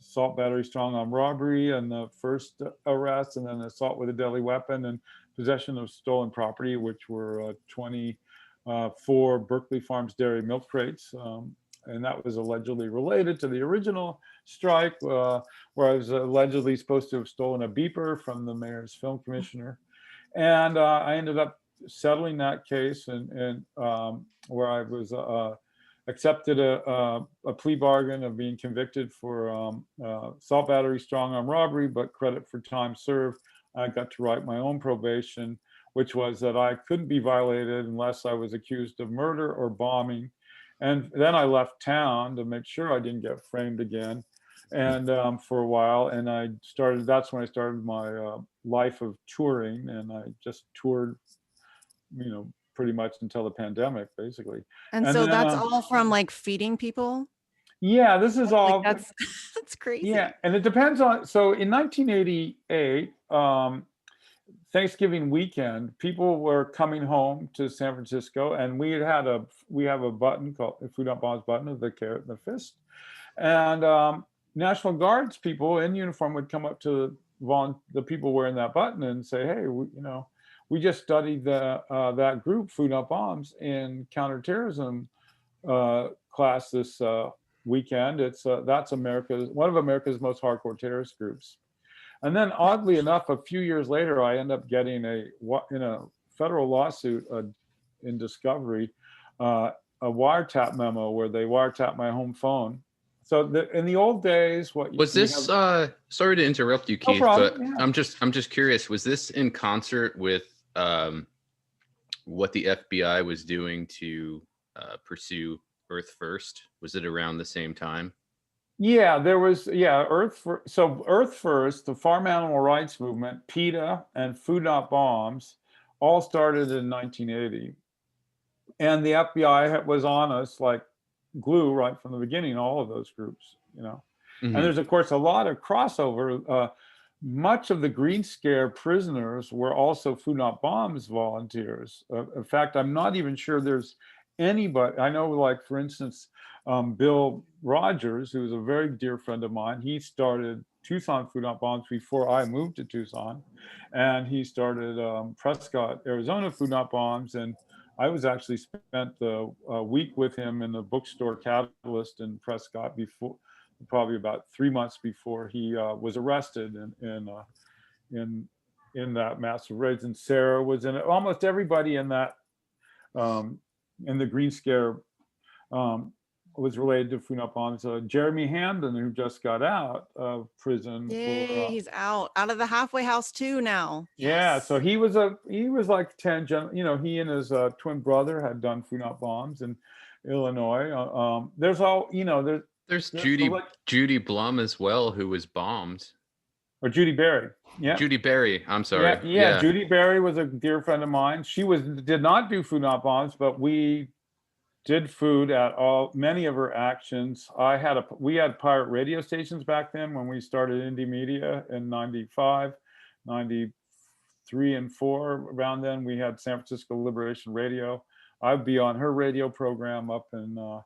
assault, battery, strong arm robbery, and the first arrest, and then assault with a deadly weapon and possession of stolen property, which were 24 Berkeley Farms dairy milk crates. And that was allegedly related to the original strike, where I was allegedly supposed to have stolen a beeper from the mayor's film commissioner. And I ended up settling that case, and where I was accepted a plea bargain of being convicted for assault, battery, strong arm robbery, but credit for time served. I got to write my own probation, which was that I couldn't be violated unless I was accused of murder or bombing. And then I left town to make sure I didn't get framed again, and for a while. And that's when I started my life of touring, and I just toured, pretty much until the pandemic, basically. And so then, that's all from like feeding people? Yeah, this is all. Like that's crazy. Yeah, and it depends on. So in 1988, Thanksgiving weekend, people were coming home to San Francisco, and we have a button called the Food Not Bombs button of the carrot and the fist, and National Guards people in uniform would come up to the people wearing that button and say, "Hey, we just studied that group, Food Not Bombs, in counterterrorism class this weekend. That's one of America's most hardcore terrorist groups." And then, oddly enough, a few years later, I end up getting in a federal lawsuit in discovery, a wiretap memo where they wiretap my home phone. So in the old days, was this? Sorry to interrupt you, Keith, but yeah. I'm just curious. Was this in concert with what the FBI was doing to pursue Earth First? Was it around the same time? Yeah, there was, Earth First, the farm animal rights movement, PETA, and Food Not Bombs all started in 1980. And the FBI was on us like glue right from the beginning, all of those groups, Mm-hmm. And there's, of course, a lot of crossover. Much of the Green Scare prisoners were also Food Not Bombs volunteers. In fact, I'm not even sure there's anybody. I know, like, for instance, Bill Rogers, who's a very dear friend of mine, he started Tucson Food Not Bombs before I moved to Tucson. And he started Prescott, Arizona Food Not Bombs. And I was actually spent a week with him in the bookstore Catalyst in Prescott probably about 3 months before he was arrested in that massive raids. And Sarah was in it. Almost everybody in that in the Green Scare was related to Food Not Bombs. Jeremy Hamden, who just got out of prison. Yay, he's out of the halfway house too now. Yeah, so he was like 10. He and his twin brother had done Food Not Bombs in Illinois. There's Judy Blum as well, who was bombed. Or Judy Berry. Yeah. Judy Berry. I'm sorry. Yeah. Judy Berry was a dear friend of mine. She did not do Food Not Bombs, but we did food at many of her actions. We had pirate radio stations back then when we started Indie Media in 95, 93 and 4. Around then we had San Francisco Liberation Radio. I'd be on her radio program up in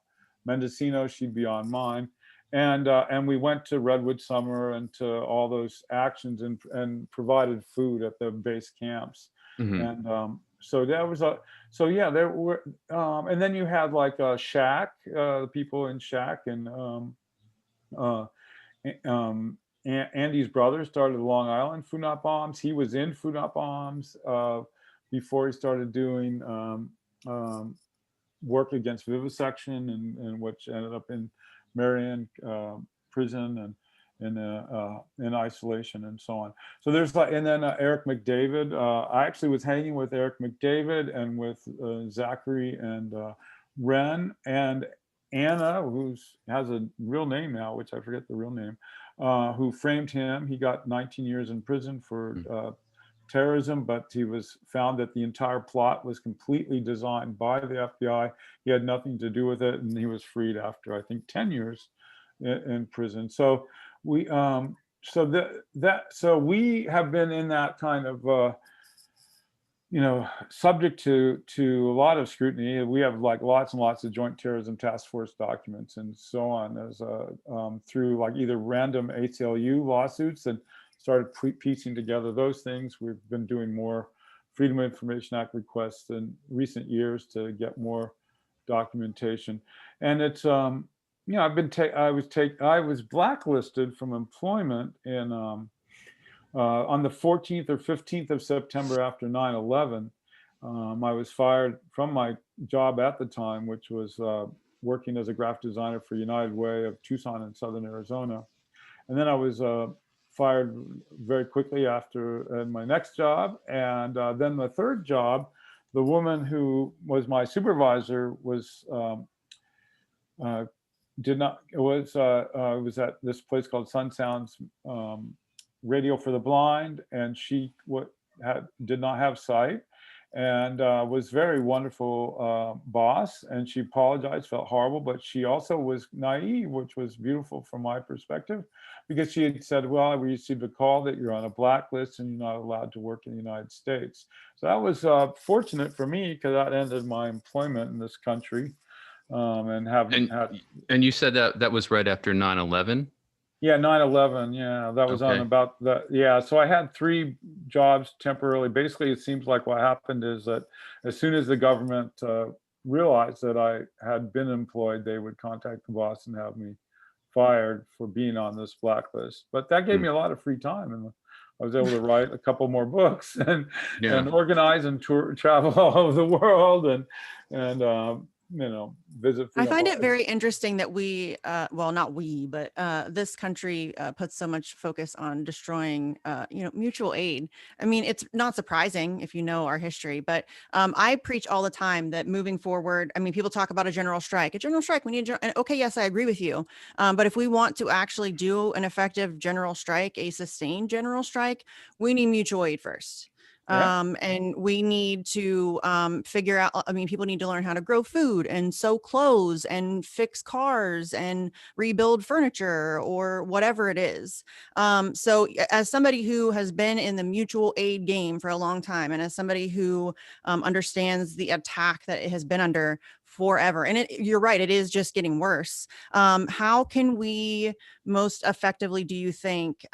Mendocino. She'd be on mine. And we went to Redwood Summer and to all those actions and provided food at the base camps. Mm-hmm. And so that was yeah, there were, and then you had like Shack, the people in Shack, and Andy's brother started Long Island Food Not Bombs. He was in Food Not Bombs before he started doing work against vivisection, and which ended up in Marion prison and in isolation and so on. So there's like, and then Eric McDavid. I actually was hanging with Eric McDavid and with Zachary and Ren and Anna, who has a real name now, which I forget the real name, who framed him. He got 19 years in prison for terrorism, but he was found that the entire plot was completely designed by the FBI. He had nothing to do with it, and he was freed after, I think, 10 years in prison. So we so we have been in that kind of subject to a lot of scrutiny. We have like lots and lots of Joint Terrorism Task Force documents and so on, as through like either random ACLU lawsuits, and started piecing together those things. We've been doing more Freedom of Information Act requests in recent years to get more documentation. And it's I was blacklisted from employment in on the 14th or 15th of September after 9/11. I was fired from my job at the time, which was working as a graphic designer for United Way of Tucson in Southern Arizona. And then I was fired very quickly after my next job. And then the third job, the woman who was my supervisor was was at this place called Sun Sounds Radio for the Blind, and she did not have sight, and was very wonderful boss. And she apologized, felt horrible, but she also was naive, which was beautiful from my perspective, because she had said, well, we received a call that you're on a blacklist and you're not allowed to work in the United States. So that was fortunate for me, because that ended my employment in this country. And you said that was right after 9/11? Yeah, 9/11. Yeah, that was on about that. Yeah, so I had 3 jobs temporarily. Basically, it seems like what happened is that as soon as the government realized that I had been employed, they would contact the boss and have me fired for being on this blacklist. But that gave me a lot of free time, and I was able to write a couple more books and organize and travel all over the world and visit. I find it very interesting that we, well, not we, but this country puts so much focus on destroying, mutual aid. I mean, it's not surprising if you know our history, but I preach all the time that moving forward, I mean, people talk about a general strike. We need okay, yes, I agree with you. But if we want to actually do an effective general strike, a sustained general strike, we need mutual aid first. And we need to figure out, I mean, people need to learn how to grow food and sew clothes and fix cars and rebuild furniture or whatever it is. So as somebody who has been in the mutual aid game for a long time, and as somebody who understands the attack that it has been under forever, and you're right, it is just getting worse. How can we most effectively, do you think,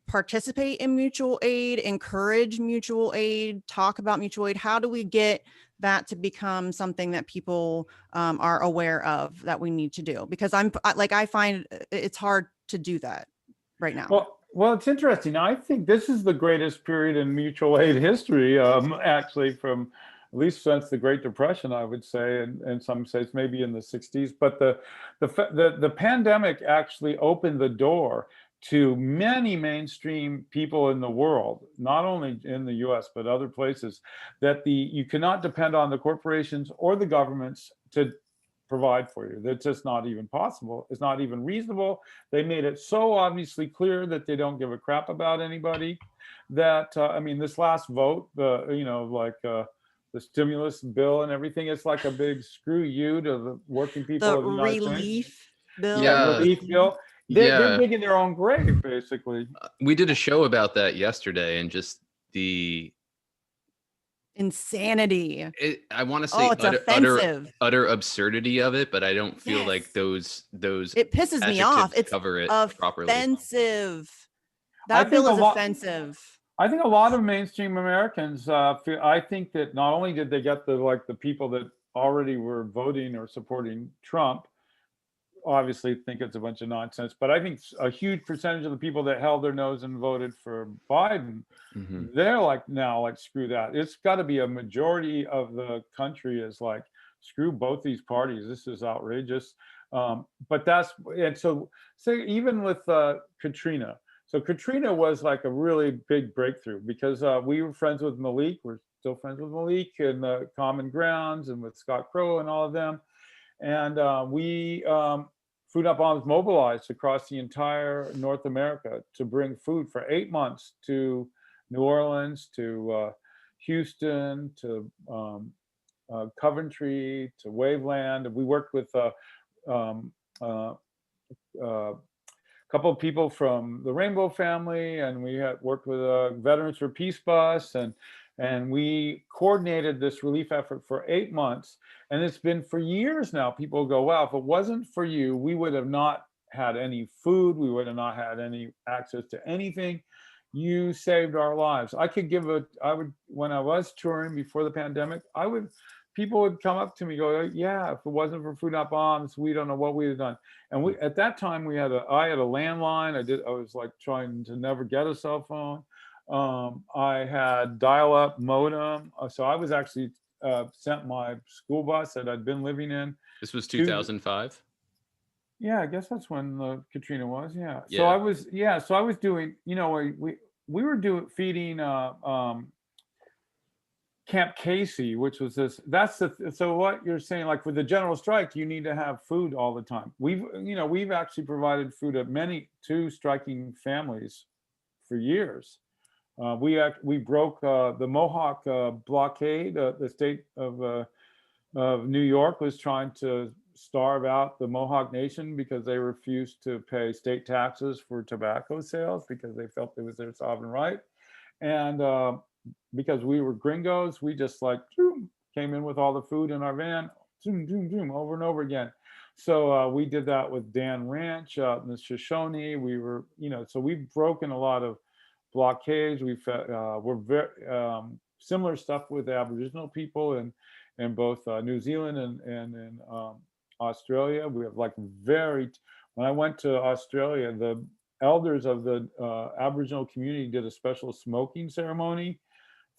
participate in mutual aid, encourage mutual aid, talk about mutual aid? How do we get that to become something that people are aware of that we need to do? Because I find it's hard to do that right now. Well, it's interesting. I think this is the greatest period in mutual aid history, actually, from at least since the Great Depression, I would say, and some states maybe in the 60s. But the pandemic actually opened the door to many mainstream people in the world, not only in the US, but other places, that you cannot depend on the corporations or the governments to provide for you. That's just not even possible. It's not even reasonable. They made it so obviously clear that they don't give a crap about anybody, that, I mean, this last vote, the stimulus bill and everything, it's like a big screw you to the working people of the United States. Relief bill. Yeah, relief bill. They're digging their own grave, basically. We did a show about that yesterday, and just Insanity. I want to Oh, say it's utter offensive. absurdity of it, but I don't feel Yes. like those It pisses me off. adjectives It's cover it properly. offensive. I That think bill a is lot. offensive. I think a lot of mainstream Americans feel. I think that not only did they get the people that already were voting or supporting Trump, obviously think it's a bunch of nonsense, but I think a huge percentage of the people that held their nose and voted for Biden, Mm-hmm. they're like, now, like, screw that. It's got to be a majority of the country is like, screw both these parties. This is outrageous. But that's, and so say even with Katrina. So Katrina was like a really big breakthrough because we were friends with Malik. We're still friends with Malik and Common Grounds and with Scott Crow and all of them. And we Food Not Bombs mobilized across the entire North America to bring food for 8 months to New Orleans, to Houston, to Coventry, to Waveland. We worked with um, uh, a couple of people from the Rainbow Family, and we had worked with Veterans for Peace Bus, and we coordinated this relief effort for 8 months. And it's been for years now. People go, wow, if it wasn't for you, we would have not had any food. We would have not had any access to anything. You saved our lives. When I was touring before the pandemic, people would come up to me, go, yeah, if it wasn't for Food Not Bombs, we don't know what we'd have done. And at that time, I had a landline. I was like trying to never get a cell phone. I had dial-up modem. So I was actually sent my school bus that I'd been living in. This was 2005. Yeah, I guess that's when Katrina was. Yeah. Yeah. So I was doing. We were feeding Camp Casey, which was this. So what you're saying, like with the general strike, you need to have food all the time. We've actually provided food to striking families for years. We broke the Mohawk blockade. The state of New York was trying to starve out the Mohawk Nation because they refused to pay state taxes for tobacco sales because they felt it was their sovereign right. And because we were gringos, we just came in with all the food in our van, over and over again. So we did that with Dan Ranch out in the Shoshone. So we've broken a lot of blockades. We're very similar stuff with the Aboriginal people in both New Zealand and in Australia. We have when I went to Australia, the elders of the Aboriginal community did a special smoking ceremony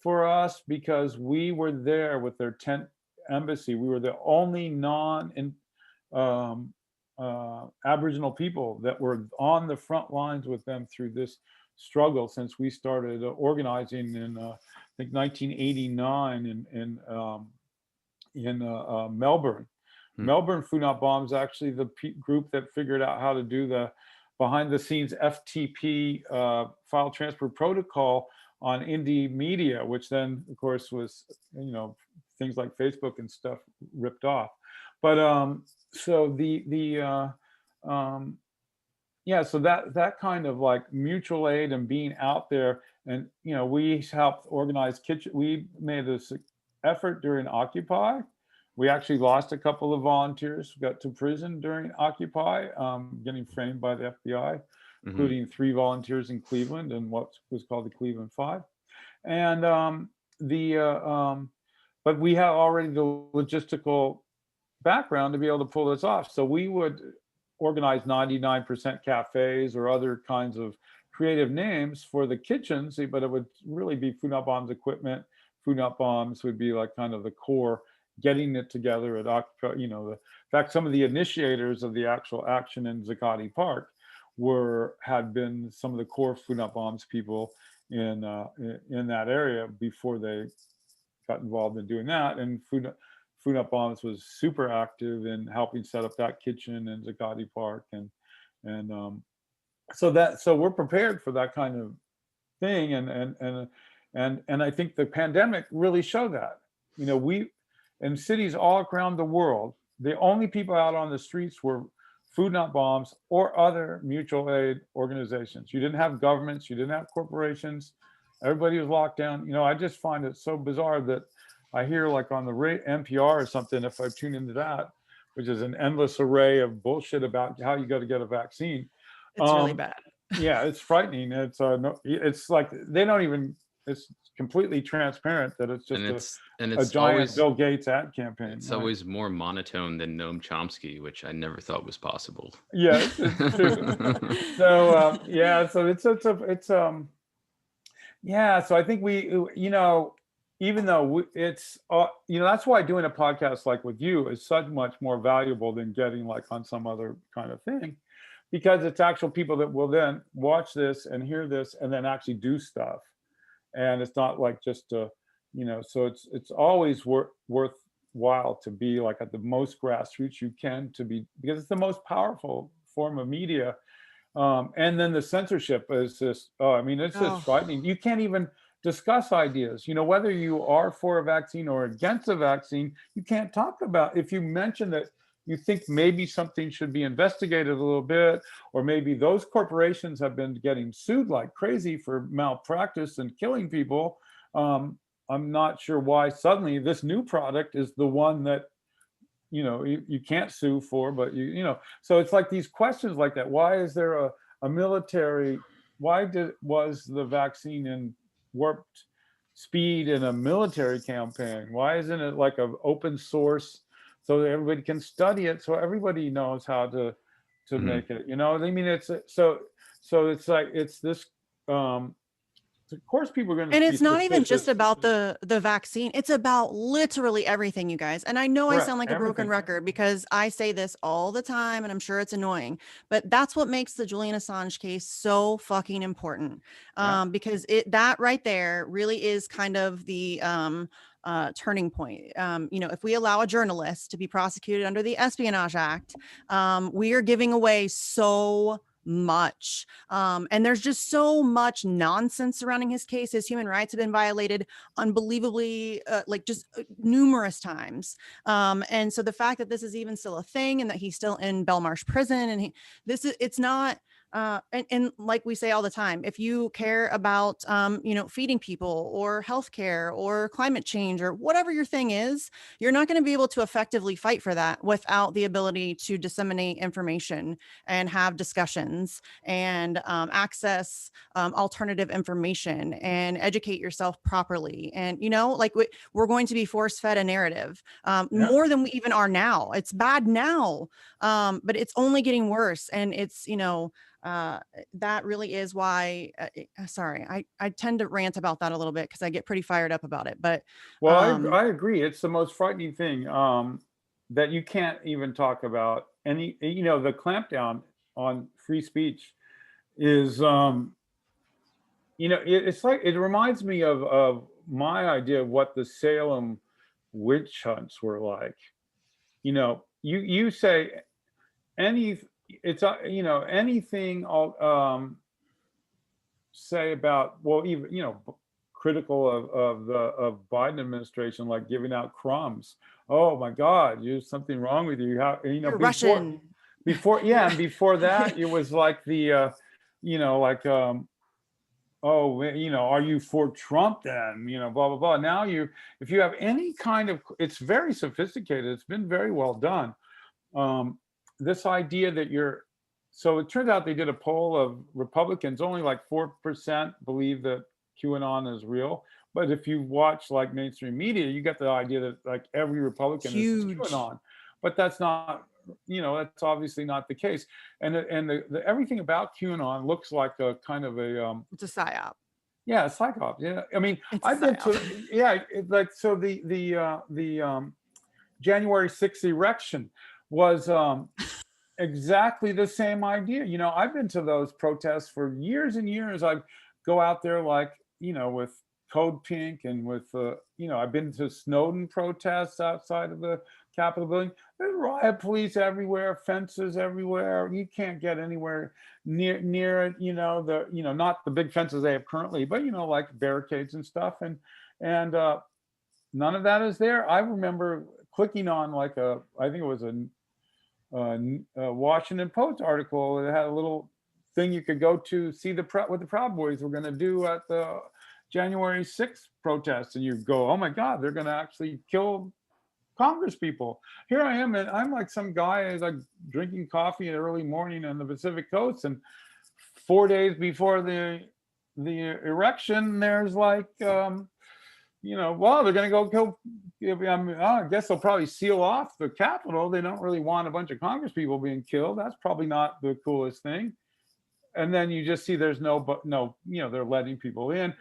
for us because we were there with their tent embassy. We were the only Aboriginal people that were on the front lines with them through this struggle since we started organizing in I think 1989 in Melbourne. Melbourne Food Not Bombs actually the group that figured out how to do the behind the scenes FTP file transfer protocol on indie media, which then of course was things like Facebook and stuff ripped off. But so so that kind of like mutual aid and being out there, and we helped organize kitchen. We made this effort during Occupy. We actually lost a couple of volunteers who got to prison during Occupy, getting framed by the FBI, including 3 volunteers in Cleveland and what was called the Cleveland Five. And but we have already the logistical background to be able to pull this off. So we would organize 99% cafes or other kinds of creative names for the kitchens, but it would really be Food Not Bombs equipment. Food Not Bombs would be like kind of the core, getting it together at Occupy. In fact, some of the initiators of the actual action in Zuccotti Park had been some of the core Food Not Bombs people in that area before they got involved in doing that. And Food Not Bombs was super active in helping set up that kitchen in Zuccotti Park, and so we're prepared for that kind of thing, and I think the pandemic really showed that. We in cities all around the world, the only people out on the streets were Food Not Bombs or other mutual aid organizations. You didn't have governments, you didn't have corporations. Everybody was locked down. You know, I just find it so bizarre that I hear like on the NPR or something, if I tune into that, which is an endless array of bullshit about how you got to get a vaccine. It's really bad. Yeah, it's frightening. It's like they don't even. It's completely transparent that it's just and a it's giant always Bill Gates ad campaign. it's right? always more monotone than Noam Chomsky, which I never thought was possible. Yes, it's true. So yeah, so it's yeah. So I think you know, even though it's you know, that's why doing a podcast like with you is such much more valuable than getting like on some other kind of thing, because it's actual people that will then watch this and hear this and then actually do stuff, and it's not like just you know. So it's always worthwhile to be like at the most grassroots you can to be, because it's the most powerful form of media. And then the censorship is just, oh, I mean, it's just frightening. You can't even discuss ideas, you know, whether you are for a vaccine or against a vaccine. You can't talk about, if you mention that you think maybe something should be investigated a little bit, or maybe those corporations have been getting sued like crazy for malpractice and killing people. I'm not sure why suddenly this new product is the one that, you know, you can't sue for, but you know, so it's like these questions like that. Why is there a military, was the vaccine in warped speed in a military campaign? Why isn't it like an open source so that everybody can study it, so everybody knows how to make it, you know? I mean, it's so it's like, it's this of course people are going to And be it's not even just suspicious. about the vaccine. It's about literally everything, you guys. And I know I sound like a broken Everything. record because I say this all the time and I'm sure it's annoying, but that's what makes the Julian Assange case so fucking important. Yeah. Because that right there really is kind of the turning point. You know, if we allow a journalist to be prosecuted under the Espionage Act, we are giving away so much. And there's just so much nonsense surrounding his case. His human rights have been violated unbelievably, like just numerous times. And so the fact that this is even still a thing and that he's still in Belmarsh prison and it's not, and like we say all the time, if you care about, you know, feeding people or healthcare or climate change or whatever your thing is, you're not going to be able to effectively fight for that without the ability to disseminate information and have discussions and access alternative information and educate yourself properly. And, you know, like we're going to be force fed a narrative more than we even are now. It's bad now, but it's only getting worse. And it's, you know, that really is why sorry, I tend to rant about that a little bit because I get pretty fired up about it, but well, I agree, it's the most frightening thing, that you can't even talk about any, you know, the clampdown on free speech is, you know, it's like, it reminds me of my idea of what the Salem witch hunts were like. You know, you say any, it's you know, anything say about, well, even, you know, critical of the Biden administration, like giving out crumbs. Oh my God, there's something wrong with you. How, you know, you're Russian. Yeah, and before that, it was like the, you know, like, oh, you know, are you for Trump then? You know, blah blah blah. Now if you have any kind of, it's very sophisticated. It's been very well done. This idea that so it turns out they did a poll of Republicans, only like 4% believe that QAnon is real. But if you watch like mainstream media, you get the idea that like every Republican is QAnon. But that's not, you know, that's obviously not the case. And the everything about QAnon looks like a kind of a it's a psyop. Yeah, a psyop. Yeah, I mean, it's I've been to, yeah, like, so the January 6th erection was exactly the same idea. You know, I've been to those protests for years and years. I go out there like, you know, with Code Pink and with, you know, I've been to Snowden protests outside of the Capitol building. There's riot police everywhere, fences everywhere. You can't get anywhere near it. You know, not the big fences they have currently, but, you know, like barricades and stuff. And none of that is there. I remember clicking on like I think it was a Washington Post article that had a little thing you could go to see what the Proud Boys were going to do at the, January 6th protests, and you go, oh my God, they're going to actually kill Congress people. Here I am, and I'm like some guy who's like drinking coffee in the early morning on the Pacific Coast, and 4 days before the erection, there's like, well, they're going to go kill. I guess they'll probably seal off the Capitol. They don't really want a bunch of Congress people being killed. That's probably not the coolest thing. And then you just see there's they're letting people in.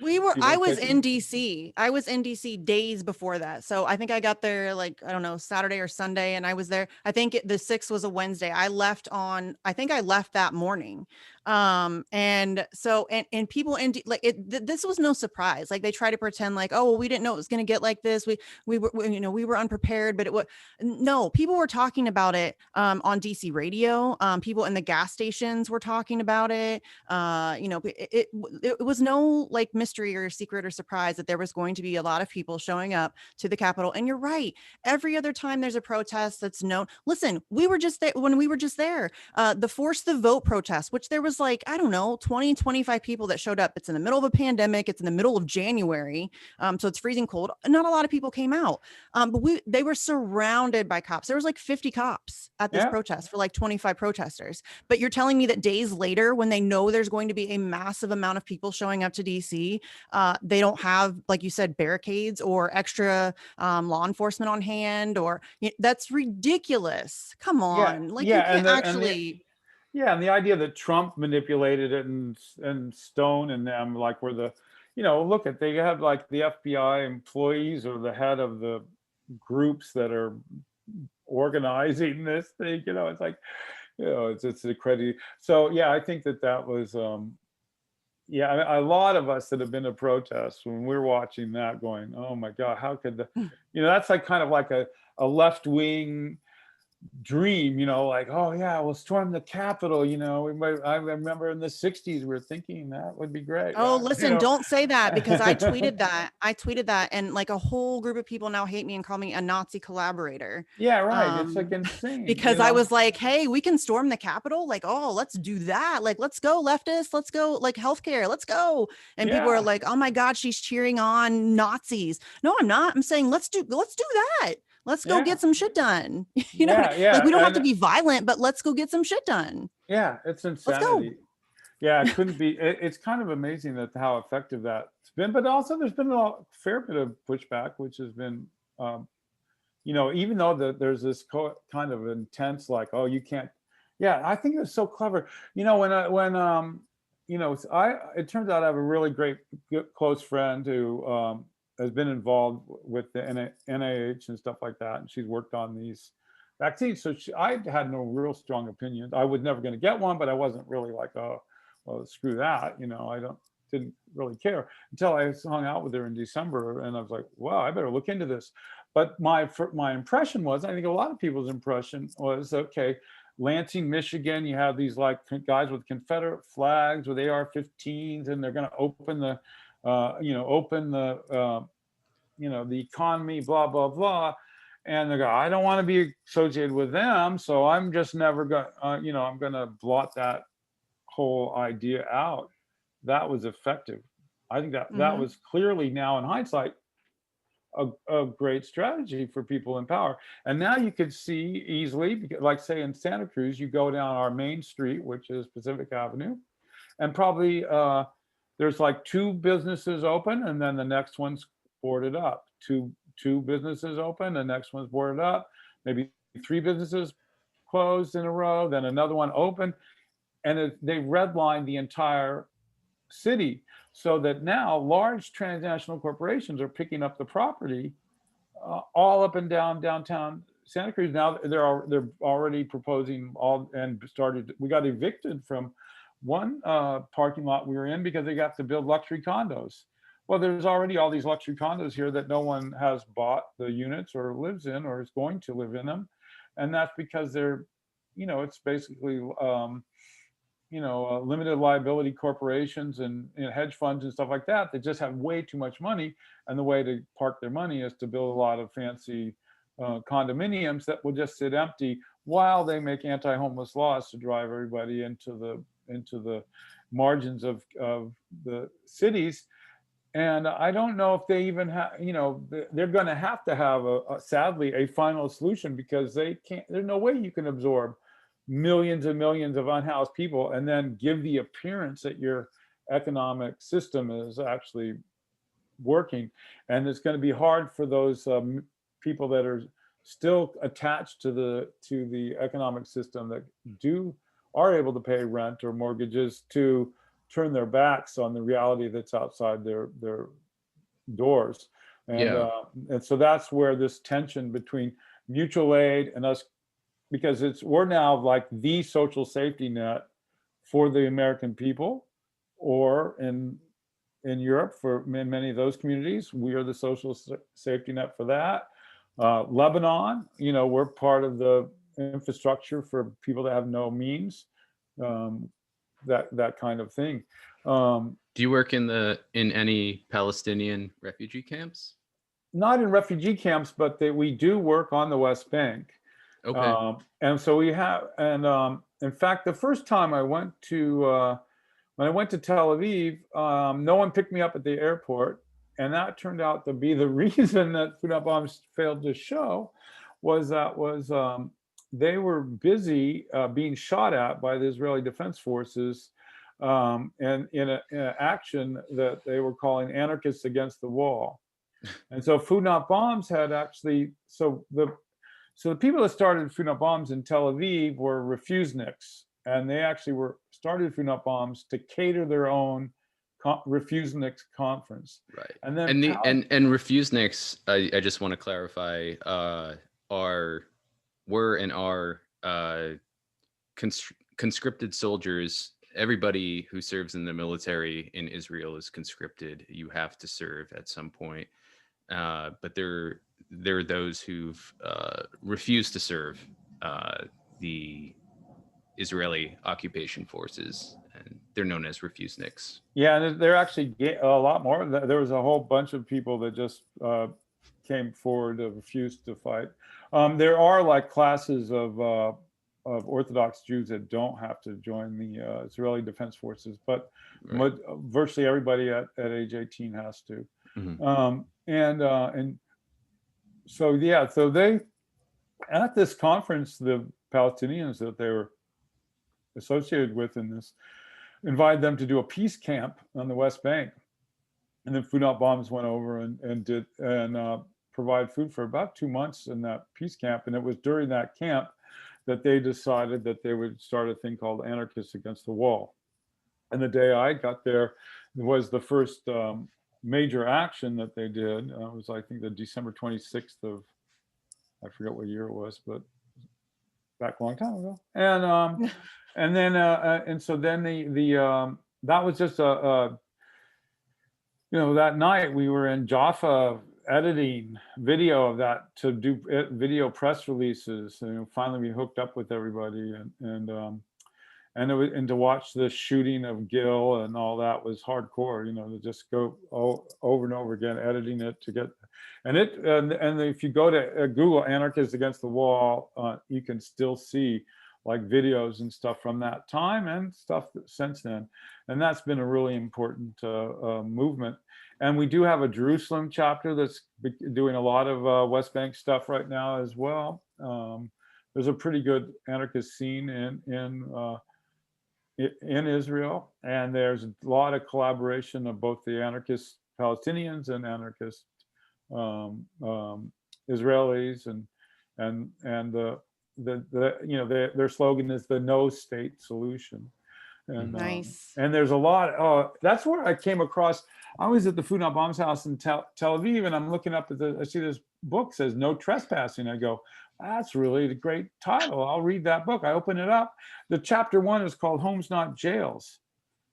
I was in DC. I was in DC days before that. So I think I got there like, I don't know, Saturday or Sunday. And I was there. I think the 6th was a Wednesday. I left that morning. And people this was no surprise. Like they try to pretend like, oh, well, we didn't know it was going to get like this. We were unprepared, but no, people were talking about it, on DC radio. People in the gas stations were talking about it. It was no like mystery or secret or surprise that there was going to be a lot of people showing up to the Capitol. And you're right. Every other time there's a protest that's known. Listen, we were just there the Force the Vote protest, which there was like, I don't know, 20, 25 people that showed up. It's in the middle of a pandemic. It's in the middle of January. So it's freezing cold. Not a lot of people came out. But they were surrounded by cops. There was like 50 cops at this protest for like 25 protesters. But you're telling me that days later, when they know there's going to be a massive amount of people showing up to DC, they don't have, like you said, barricades or extra law enforcement on hand, or that's ridiculous. Come on. You can't actually. And the idea that Trump manipulated it and Stone and them, like, were the, look at, they have like the FBI employees or the head of the groups that are organizing this thing, it's like, it's a credit. So yeah, I think that was, a lot of us that have been to protests, when we're watching that, going, oh my God, how could that's like kind of like a left-wing dream, like, oh yeah, we'll storm the Capitol. I remember in the 60s we were thinking that would be great. Oh, listen, don't say that, because I tweeted that and like a whole group of people now hate me and call me a Nazi collaborator. Yeah, right. It's like insane. Because I was like, hey, we can storm the Capitol. Like, oh, let's do that. Like, let's go, leftists. Let's go, like, healthcare. Let's go. And people are like, oh my God, she's cheering on Nazis. No, I'm not. I'm saying let's do that. Let's go get some shit done. Like, we don't have to be violent, but let's go get some shit done. Yeah, it's insanity. Let's go. Yeah, it couldn't be. It's kind of amazing how effective that's been. But also, there's been a fair bit of pushback, which has been, even though there's this kind of intense, like, oh, you can't. Yeah, I think it's so clever. It turns out I have a really great, close friend who has been involved with the NIH and stuff like that, and she's worked on these vaccines. So I had no real strong opinions. I was never going to get one, but I wasn't really like, oh, well, screw that. I didn't really care until I hung out with her in December, and I was like, wow, I better look into this. But my impression was, I think a lot of people's impression was, okay, Lansing, Michigan, you have these like guys with Confederate flags with AR-15s, and they're going to open the the economy, blah, blah, blah. And they go, I don't want to be associated with them. So I'm just never going to, I'm going to blot that whole idea out. That was effective. I think that was clearly, now in hindsight, a great strategy for people in power. And now you could see easily, like say in Santa Cruz, you go down our main street, which is Pacific Avenue, and probably, there's like 2 businesses open, and then the next one's boarded up. Two businesses open, the next one's boarded up. Maybe 3 businesses closed in a row, then another one open, and they redlined the entire city, so that now large transnational corporations are picking up the property all up and down downtown Santa Cruz. Now they're already proposing we got evicted from one parking lot we were in because they got to build luxury condos. Well, there's already all these luxury condos here that no one has bought the units or lives in or is going to live in them. And that's because they're, it's basically, limited liability corporations and hedge funds and stuff like that. They just have way too much money. And the way to park their money is to build a lot of fancy condominiums that will just sit empty while they make anti-homeless laws to drive everybody into the margins of the cities. And I don't know if they even have, they're going to have sadly, a final solution, because they can't, there's no way you can absorb millions and millions of unhoused people and then give the appearance that your economic system is actually working. And it's going to be hard for those people that are still attached to the economic system, that are able to pay rent or mortgages, to turn their backs on the reality that's outside their doors. And so that's where this tension between mutual aid and us, because we're now like the social safety net for the American people, or in Europe, for many of those communities, we are the social safety net for that. Lebanon, we're part of the infrastructure for people that have no means, that kind of thing. Do you work in any Palestinian refugee camps? Not in refugee camps, but we do work on the West Bank. Okay. And so we have, and in fact, the first time I went to, when I went to Tel Aviv, no one picked me up at the airport. And that turned out to be the reason that Food Not Bombs failed to show, was they were busy being shot at by the Israeli Defense Forces, and in an action that they were calling Anarchists Against the Wall. And so Food Not Bombs had actually, so the people that started Food Not Bombs in Tel Aviv were refuseniks, and they actually started Food Not Bombs to cater their own refuseniks conference. Right. And then and refuseniks, I just want to clarify, were and are conscripted soldiers. Everybody who serves in the military in Israel is conscripted. You have to serve at some point. But there are those who've refused to serve the Israeli occupation forces, and they're known as refuseniks. Yeah, and they're actually a lot more. There was a whole bunch of people that just came forward to refuse to fight. There are like classes of Orthodox Jews that don't have to join the Israeli Defense Forces, but Right. virtually everybody at age 18 has to. Mm-hmm. And so yeah, so they, at this conference, the Palestinians that they were associated with in this invited them to do a peace camp on the West Bank. And then Food Not Bombs went over and did provide food for about 2 months in that peace camp. And it was during that camp that they decided that they would start a thing called Anarchists Against the Wall. And the day I got there was the first major action that they did. It was, I think, the December 26th of, I forget what year it was, but back a long time ago. And then and so then that was just that night we were in Jaffa editing video of that to do video press releases, and finally we hooked up with everybody, and to watch the shooting of Gil and all that was hardcore, to just go over and over again editing it to get, and if you go to Google Anarchists Against the Wall, you can still see like videos and stuff from that time and stuff since then. And that's been a really important movement. And we do have a Jerusalem chapter that's doing a lot of West Bank stuff right now as well. There's a pretty good anarchist scene in Israel, and there's a lot of collaboration of both the anarchist Palestinians and anarchist Israelis, and their slogan is the no state solution. And Nice. and there's a lot. That's where I came across. I was at the Food Not Bombs house in Tel Aviv, and I'm looking up at I see this book says no trespassing. I go, that's really a great title. I'll read that book. I open it up. The chapter 1 is called Homes Not Jails,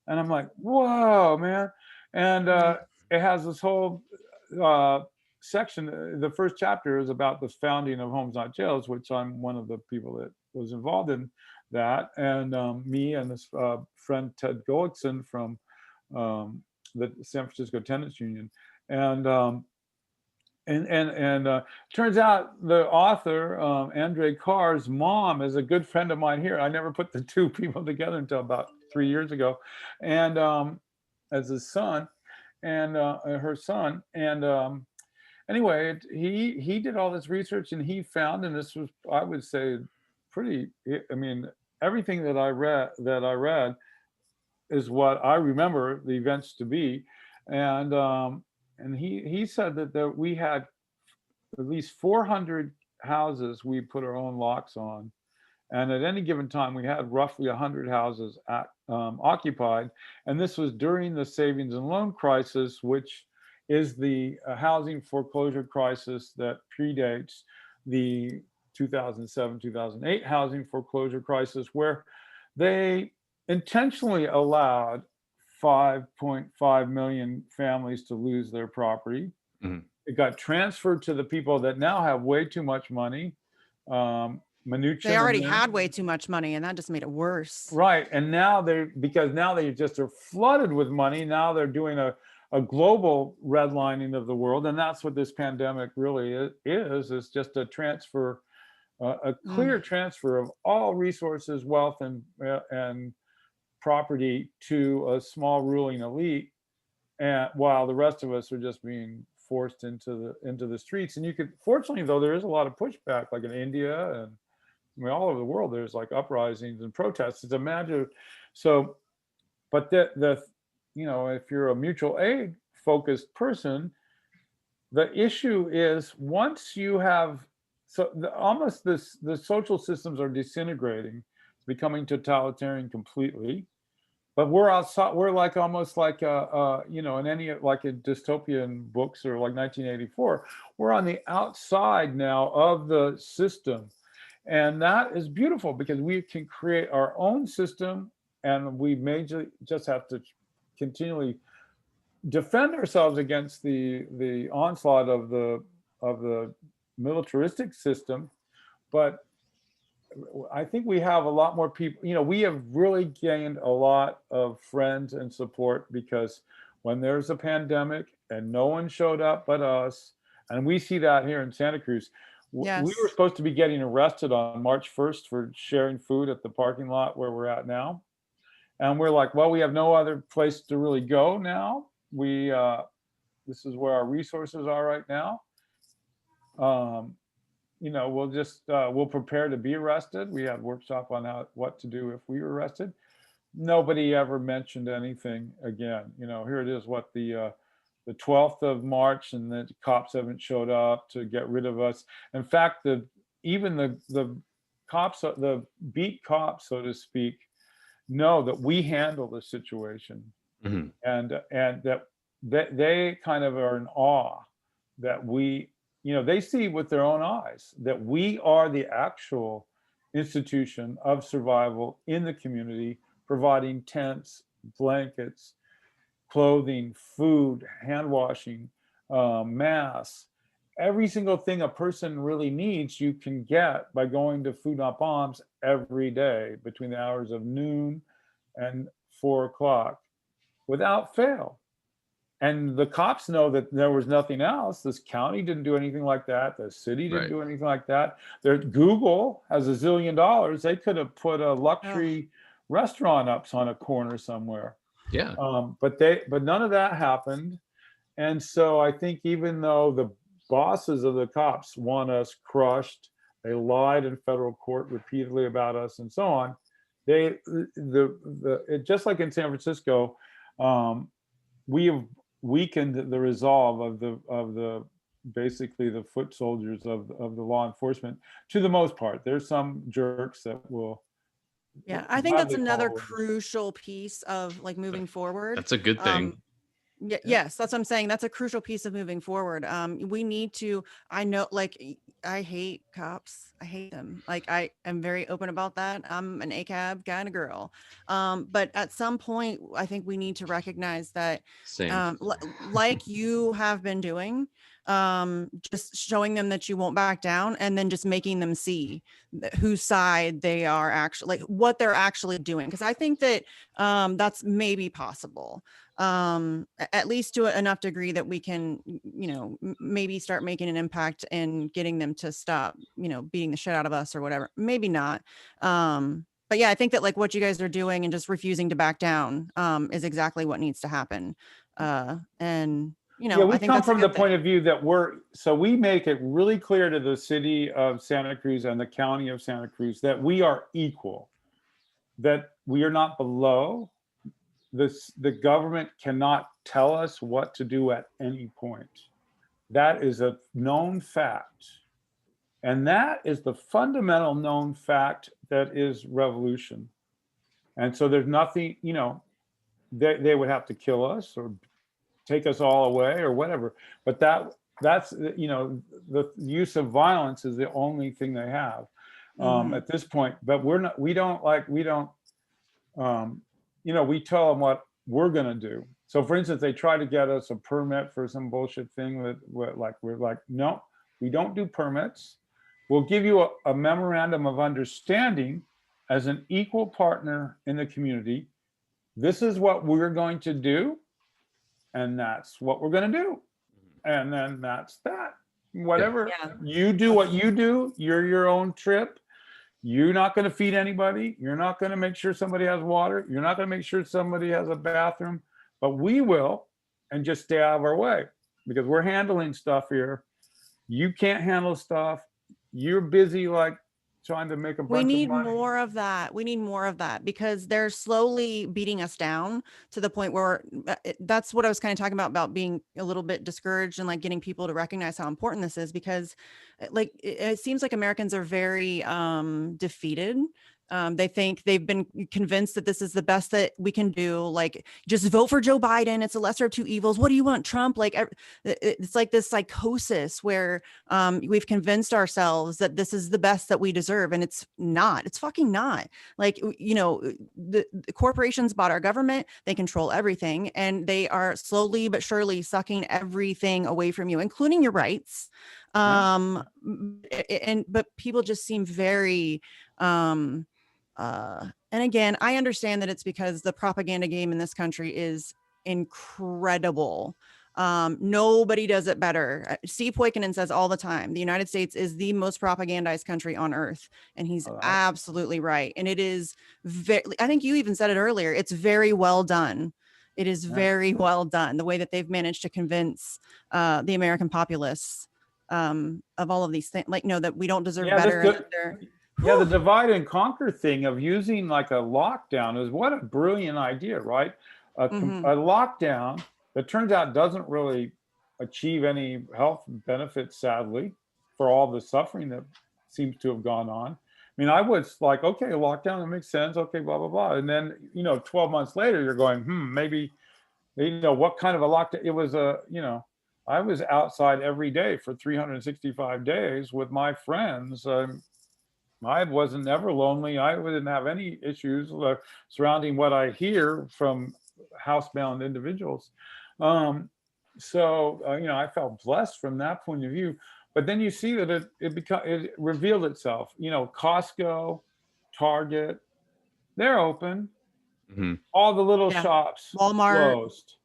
and I'm like, whoa, man! And it has this whole section. The first chapter is about the founding of Homes Not Jails, which I'm one of the people that was involved in that, and me and this friend Ted Gullickson from the San Francisco Tenants Union, and turns out the author Andre Carr's mom is a good friend of mine here. I never put the two people together until about 3 years ago, and as his son. and her son. And anyway, he did all this research, and he found, and this was, I would say, pretty. I mean, everything that I read is what I remember the events to be, and he said that we had at least 400 houses we put our own locks on, and at any given time we had roughly 100 houses occupied, and this was during the savings and loan crisis, which is the housing foreclosure crisis that predates the 2007-2008 housing foreclosure crisis, where they intentionally allowed 5.5 million families to lose their property. Mhm. It got transferred to the people that now have way too much money. Mnuchin They already and had way too much money, and that just made it worse. right, and now because now they just are flooded with money. Now they're doing a global redlining of the world, and that's what this pandemic really is just a transfer, a clear transfer of all resources, wealth, and property to a small ruling elite, and while the rest of us are just being forced into the streets. And you could, fortunately though, there is a lot of pushback, like in India, and I mean all over the world there's like uprisings and protests. It's a matter. So but the if you're a mutual aid focused person, the issue is once you have, almost the social systems are disintegrating, becoming totalitarian completely. But we're outside. We're like almost like in any like a dystopian books or like 1984. We're on the outside now of the system, and that is beautiful because we can create our own system, and we just have to continually defend ourselves against the onslaught of the militaristic system. But I think we have a lot more people. We have really gained a lot of friends and support because when there's a pandemic and no one showed up but us, and we see that here in Santa Cruz. Yes. We were supposed to be getting arrested on March 1st for sharing food at the parking lot where we're at now. And we're like, well, we have no other place to really go now. This is where our resources are right now. We'll just we'll prepare to be arrested. We had workshop on what to do if we were arrested. Nobody ever mentioned anything again. Here it is, what the 12th of March, and the cops haven't showed up to get rid of us. In fact, even the cops, the beat cops, so to speak, know that we handle the situation, Mhm. and that they kind of are in awe that they see with their own eyes that we are the actual institution of survival in the community, providing tents, blankets, clothing, food, hand washing, masks. Every single thing a person really needs, you can get by going to Food Not Bombs every day between the hours of noon and 4 o'clock without fail. And the cops know that there was nothing else. This county didn't do anything like that. The city didn't Right. do anything like that. Google has $1 zillion. They could have put a luxury restaurant up on a corner somewhere. Yeah. But none of that happened. And so I think even though the bosses of the cops want us crushed, they lied in federal court repeatedly about us and so on. Just like in San Francisco, we have weakened the resolve of the basically the foot soldiers of the law enforcement to the most part. There's some jerks that will. Yeah, I think that's another crucial piece of like moving forward. That's a good thing. Yes, that's what I'm saying. That's a crucial piece of moving forward. We need to, I know, like, I hate cops. I hate them. Like, I am very open about that. I'm an ACAB kind of girl. But at some point, I think we need to recognize that, Same. like you have been doing, just showing them that you won't back down, and then just making them see whose side they are actually, like what they're actually doing. Because I think that that's maybe possible. At least to enough degree that we can, maybe start making an impact and getting them to stop, beating the shit out of us or whatever. Maybe not. But yeah, I think that like what you guys are doing and just refusing to back down is exactly what needs to happen. And, you Yeah, know, we I think come that's a from the good point thing. of view that we make it really clear to the city of Santa Cruz and the county of Santa Cruz that we are equal, that we are not below. The government cannot tell us what to do at any point. That is a known fact. And that is the fundamental known fact that is revolution. And so there's nothing, they would have to kill us or take us all away or whatever. But that's the use of violence is the only thing they have at this point. But we don't we tell them what we're going to do. So for instance, they try to get us a permit for some bullshit thing that we're like, no, we don't do permits. We'll give you a memorandum of understanding as an equal partner in the community. This is what we're going to do, and that's what we're going to do. And then that's that. Whatever. Yeah. You do what you do. You're your own trip. You're not going to feed anybody. You're not going to make sure somebody has water. You're not going to make sure somebody has a bathroom. But we will, and just stay out of our way because we're handling stuff here. You can't handle stuff. You're busy like trying to make a We bunch of need money. more of that. We need more of that because they're slowly beating us down to the point where that's what I was kind of talking about being a little bit discouraged and like getting people to recognize how important this is because like it seems like Americans are very defeated. They think they've been convinced that this is the best that we can do. Like, just vote for Joe Biden. It's a lesser of two evils. What do you want, Trump? Like, it's like this psychosis where we've convinced ourselves that this is the best that we deserve. And it's not. It's fucking not. Like, the corporations bought our government. They control everything. And they are slowly but surely sucking everything away from you, including your rights. But people just seem very and again, I understand that it's because the propaganda game in this country is incredible. Nobody does it better. Steve Poikonen says all the time, the United States is the most propagandized country on earth. And he's absolutely right. And it is I think you even said it earlier. It's very well done. It is very well done. The way that they've managed to convince the American populace of all of these things, like, that we don't deserve better. And that they're, yeah, the divide and conquer thing of using like a lockdown is what a brilliant idea, right? A lockdown that turns out doesn't really achieve any health benefits, sadly, for all the suffering that seems to have gone on. I mean, I was like, okay, lockdown, that makes sense. Okay, blah, blah, blah. And then, 12 months later, you're going, maybe, what kind of a lockdown? It was I was outside every day for 365 days with my friends. I wasn't ever lonely. I didn't have any issues surrounding what I hear from housebound individuals. I felt blessed from that point of view. But then you see that it revealed itself. Costco, Target, they're open. All the little shops Walmart, closed.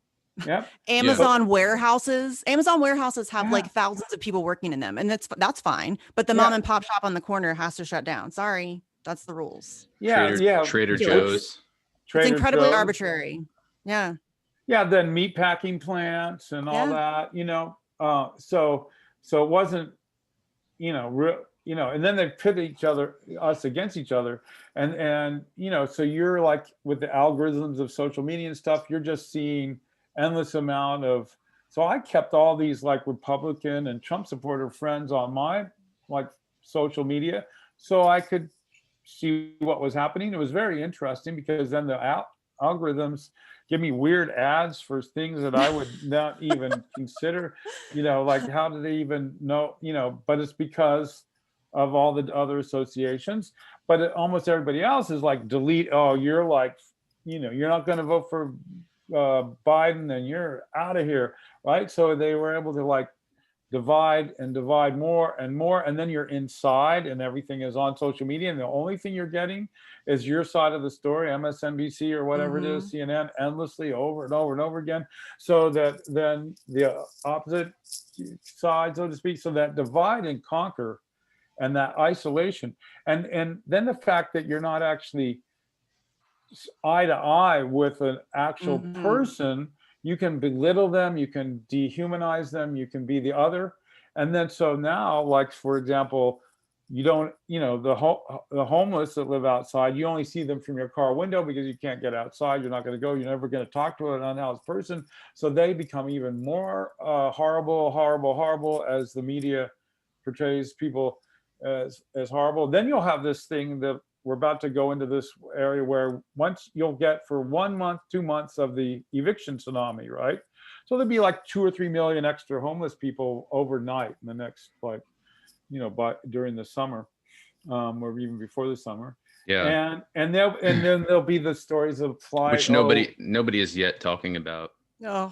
Yep. Amazon warehouses. Amazon warehouses have like thousands of people working in them, and that's fine. But the mom and pop shop on the corner has to shut down. Sorry, that's the rules. Trader Joe's. It's incredibly arbitrary. Yeah. Yeah. Then meat packing plants and all that. So it wasn't, and then they pit us against each other, and so you're like with the algorithms of social media and stuff, you're just seeing endless amount of. So I kept all these like Republican and Trump supporter friends on my like social media so I could see what was happening. It was very interesting because then the algorithms give me weird ads for things that I would not even consider, like how do they even know, but it's because of all the other associations. But almost everybody else is like delete. Oh, you're like, you're not going to vote for Biden, then you're out of here, right? So they were able to like divide more and more, and then you're inside and everything is on social media, and the only thing you're getting is your side of the story, MSNBC or whatever it is, CNN, endlessly over and over and over again, so that then the opposite side, so to speak, so that divide and conquer and that isolation, and then the fact that you're not actually eye to eye with an actual person, you can belittle them, you can dehumanize them, you can be the other. And then so now, like for example, you don't, the homeless that live outside, you only see them from your car window because you can't get outside. You're not going to go. You're never going to talk to an unhoused person. So they become even more horrible as the media portrays people as horrible. Then you'll have this thing that we're about to go into this area where once you'll get for 1 month, 2 months of the eviction tsunami, right? So there'll be like 2 or 3 million extra homeless people overnight in the next, like, but during the summer, or even before the summer. Yeah. And then there'll be the stories of flight. Which nobody is yet talking about. No.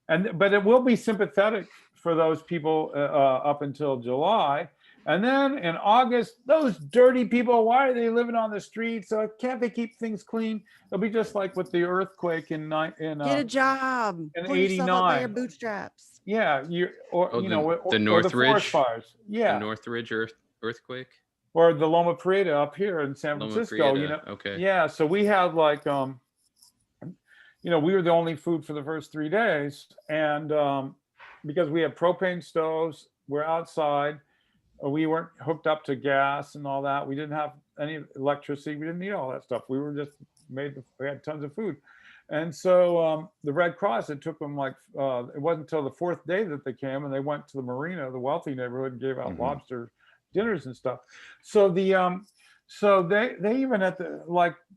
But it will be sympathetic for those people up until July. And then in August, those dirty people, why are they living on the streets? Can't they keep things clean? It'll be just like with the earthquake in Get a job. in Pull yourself up by your 89. bootstraps. Yeah, the or the Northridge forest fires. Yeah, the Northridge earthquake, or the Loma Prieta up here in San Loma Francisco. Prieta. Okay. Yeah, so we had like we were the only food for the first 3 days, and because we had propane stoves, we're outside. We weren't hooked up to gas and all that. We didn't have any electricity. We didn't need all that stuff. We were just we had tons of food. And so the Red Cross, it took them like, it wasn't until the 4th day that they came, and they went to the marina, the wealthy neighborhood, and gave out lobster dinners and stuff. So so they even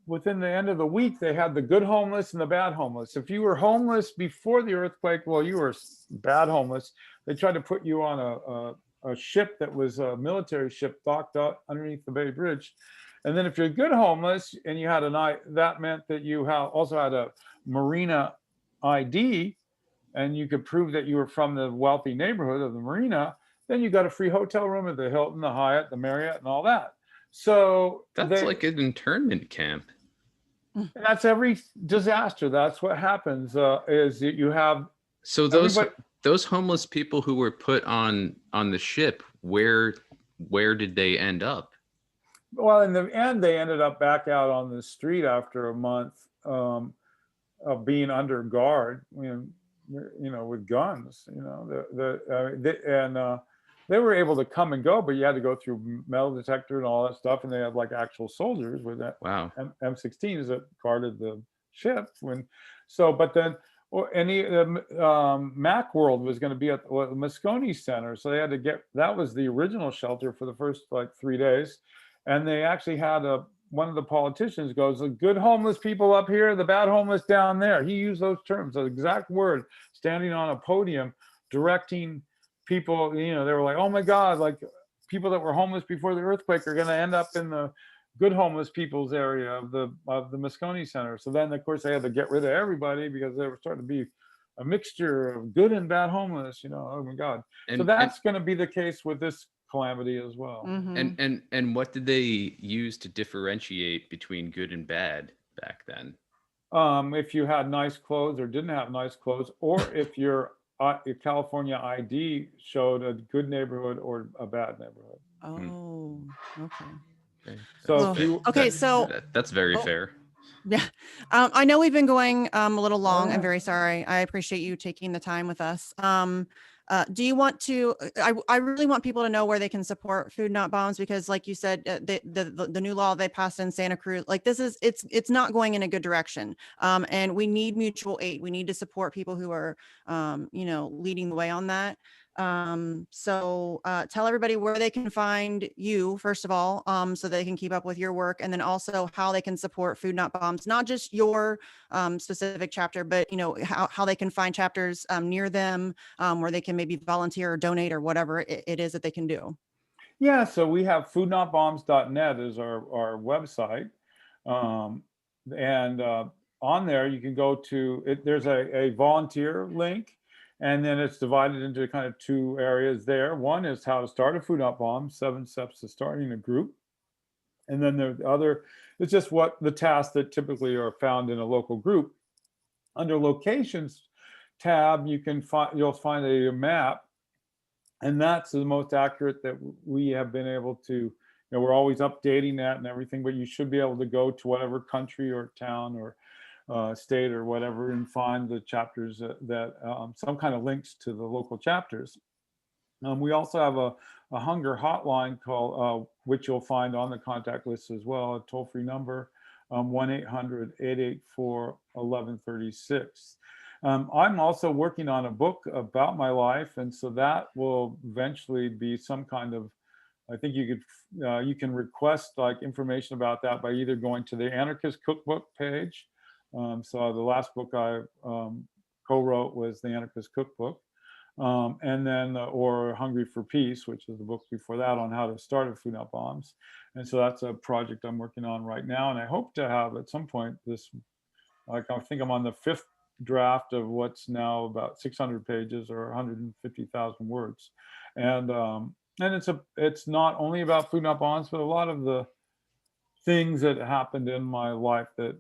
within the end of the week, they had the good homeless and the bad homeless. If you were homeless before the earthquake, well, you were bad homeless. They tried to put you on a ship that was a military ship docked up underneath the Bay Bridge. And then if you're good homeless and you had that meant that you also had a marina ID, and you could prove that you were from the wealthy neighborhood of the marina, then you got a free hotel room at the Hilton, the Hyatt, the Marriott, and all that. So that's like an internment camp. That's every disaster. That's what happens, is you have. So those homeless people who were put on the ship, where did they end up? Well, in the end, they ended up back out on the street after a month of being under guard, with guns. They were able to come and go, but you had to go through metal detector and all that stuff, and they had like actual soldiers with that. Wow. M16s that guarded the ship. But then. Mac World was going to be at the Moscone Center, so they had to that was the original shelter for the first like 3 days, and they actually had one of the politicians goes, the good homeless people up here, the bad homeless down there. He used those terms, the exact word, standing on a podium directing people. They were like, oh my God, like people that were homeless before the earthquake are going to end up in the good homeless people's area of the Moscone Center. So then, of course, they had to get rid of everybody because they were starting to be a mixture of good and bad homeless. Oh my God! So that's going to be the case with this calamity as well. Mm-hmm. And what did they use to differentiate between good and bad back then? If you had nice clothes or didn't have nice clothes, or if your California ID showed a good neighborhood or a bad neighborhood. Oh, okay. So that's very fair. Yeah. I know we've been going a little long. I'm very sorry. I appreciate you taking the time with us. Do you want to, I really want people to know where they can support Food Not Bombs, because like you said, the new law they passed in Santa Cruz, like it's not going in a good direction. And we need mutual aid. We need to support people who are, leading the way on that. So tell everybody where they can find you, first of all, so they can keep up with your work, and then also how they can support Food Not Bombs, not just your specific chapter, but how they can find chapters near them, where they can maybe volunteer or donate or whatever it is that they can do. Yeah, so we have foodnotbombs.net is our website, and on there you can go to it. There's a volunteer link. And then it's divided into kind of 2 areas there. One is how to start a Food Not Bomb, 7 steps to starting a group. And then the other is just what the tasks that typically are found in a local group. Under locations tab, you'll find a map, and that's the most accurate that we have been able to. We're always updating that and everything, but you should be able to go to whatever country or town or state or whatever, and find the chapters that some kind of links to the local chapters. We also have a hunger hotline call, which you'll find on the contact list as well, a toll-free number, 1-800-884-1136. I'm also working on a book about my life, and so that will eventually be some kind of, I think you can request like information about that by either going to the Anarchist Cookbook page. So the last book I co-wrote was the Anarchist Cookbook. And then, or Hungry for Peace, which is the book before that on how to start a Food Not Bombs. And so that's a project I'm working on right now. And I hope to have at some point this, like I think I'm on the 5th draft of what's now about 600 pages or 150,000 words. And it's not only about Food Not Bombs, but a lot of the things that happened in my life that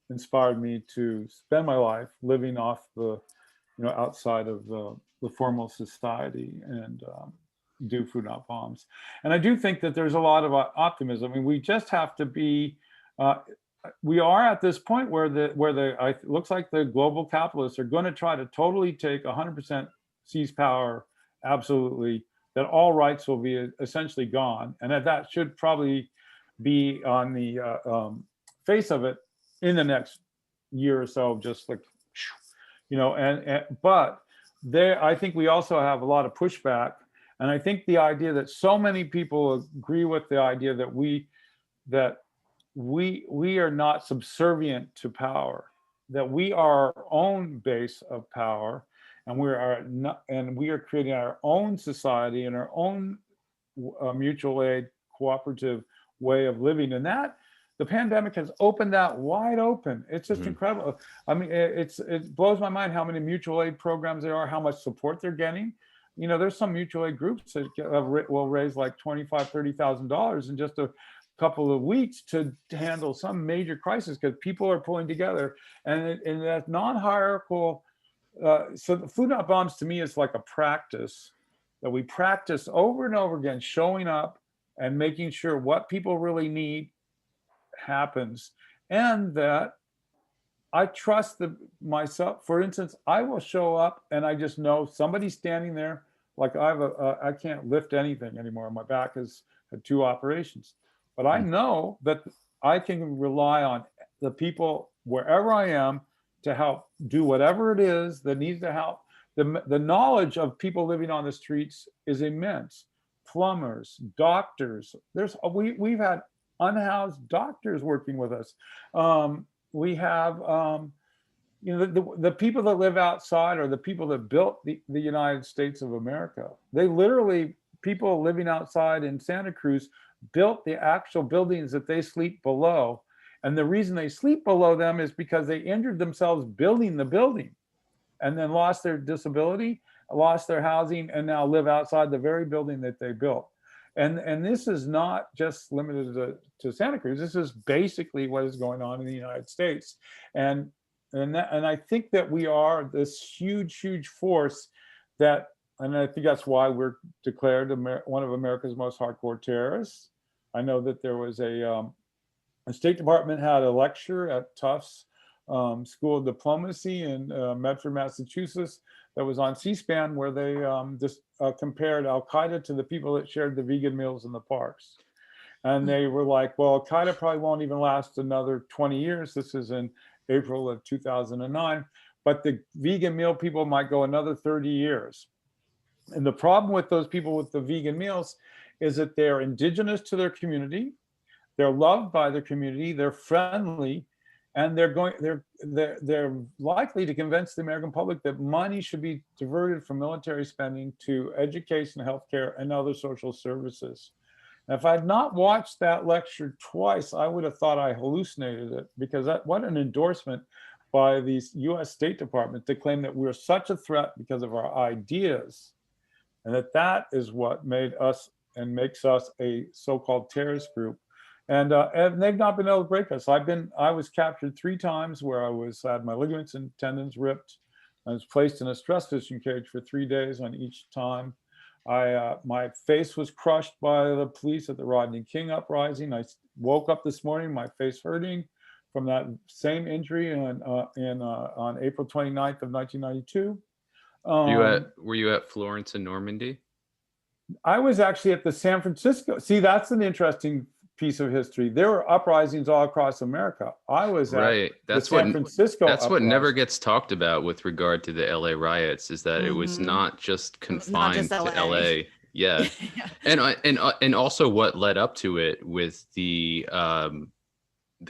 inspired me to spend my life living off the, outside of the formal society and do Food Not Bombs. And I do think that there's a lot of optimism. I mean, we just have to be, we are at this point where it looks like the global capitalists are going to try to totally take 100% seize power, absolutely, that all rights will be essentially gone. And that should probably be on the face of it in the next year or so, just like, but there, I think we also have a lot of pushback. And I think the idea that so many people agree with the idea that we are not subservient to power, that we are our own base of power, and we are creating our own society and our own mutual aid cooperative way of living. And that the pandemic has opened that wide open. It's just incredible. I mean, it blows my mind how many mutual aid programs there are, how much support they're getting. There's some mutual aid groups that will raise like $25,000, $30,000 in just a couple of weeks to handle some major crisis because people are pulling together. And in that non-hierarchical, so the Food Not Bombs to me is like a practice that we practice over and over again, showing up and making sure what people really need happens, and that I trust myself. For instance, I will show up and I just know somebody's standing there. Like I can't lift anything anymore. My back has had 2 operations, but I know that I can rely on the people wherever I am to help do whatever it is that needs to help. The knowledge of people living on the streets is immense. Plumbers, doctors. We've had unhoused doctors working with us. We have, the people that live outside are the people that built the United States of America. They literally, people living outside in Santa Cruz built the actual buildings that they sleep below. And the reason they sleep below them is because they injured themselves building the building and then lost their disability, lost their housing, and now live outside the very building that they built. And this is not just limited to Santa Cruz. This is basically what is going on in the United States. And I think that we are this huge force that, and I think that's why we're declared one of America's most hardcore terrorists. I know that there was the State Department had a lecture at Tufts School of Diplomacy in Medford, Massachusetts, that was on C-SPAN, where they just compared Al-Qaeda to the people that shared the vegan meals in the parks. And they were like, well, Al-Qaeda probably won't even last another 20 years. This is in April of 2009. But the vegan meal people might go another 30 years. And the problem with those people with the vegan meals is that they're indigenous to their community. They're loved by their community. They're friendly. And they're likely to convince the American public that money should be diverted from military spending to education, healthcare, and other social services. And if I had not watched that lecture twice, I would have thought I hallucinated it, because what an endorsement by the U.S. State Department to claim that we're such a threat because of our ideas, and that is what made us and makes us a so-called terrorist group. And they've not been able to break us. I was captured 3 times where I had my ligaments and tendons ripped. I was placed in a stress fishing cage for 3 days on each time. My face was crushed by the police at the Rodney King uprising. I woke up this morning, my face hurting. from that same injury on April 29th of 1992. Were you at Florence and Normandy? I was actually at the San Francisco. See, that's an interesting piece of history. There were uprisings all across America. I was Right. at the San Francisco That's what never uprising. gets talked about with regard to the LA riots, is that it was not just It was not confined just to LA. LA. Yeah. Yeah. And also what led up to it with the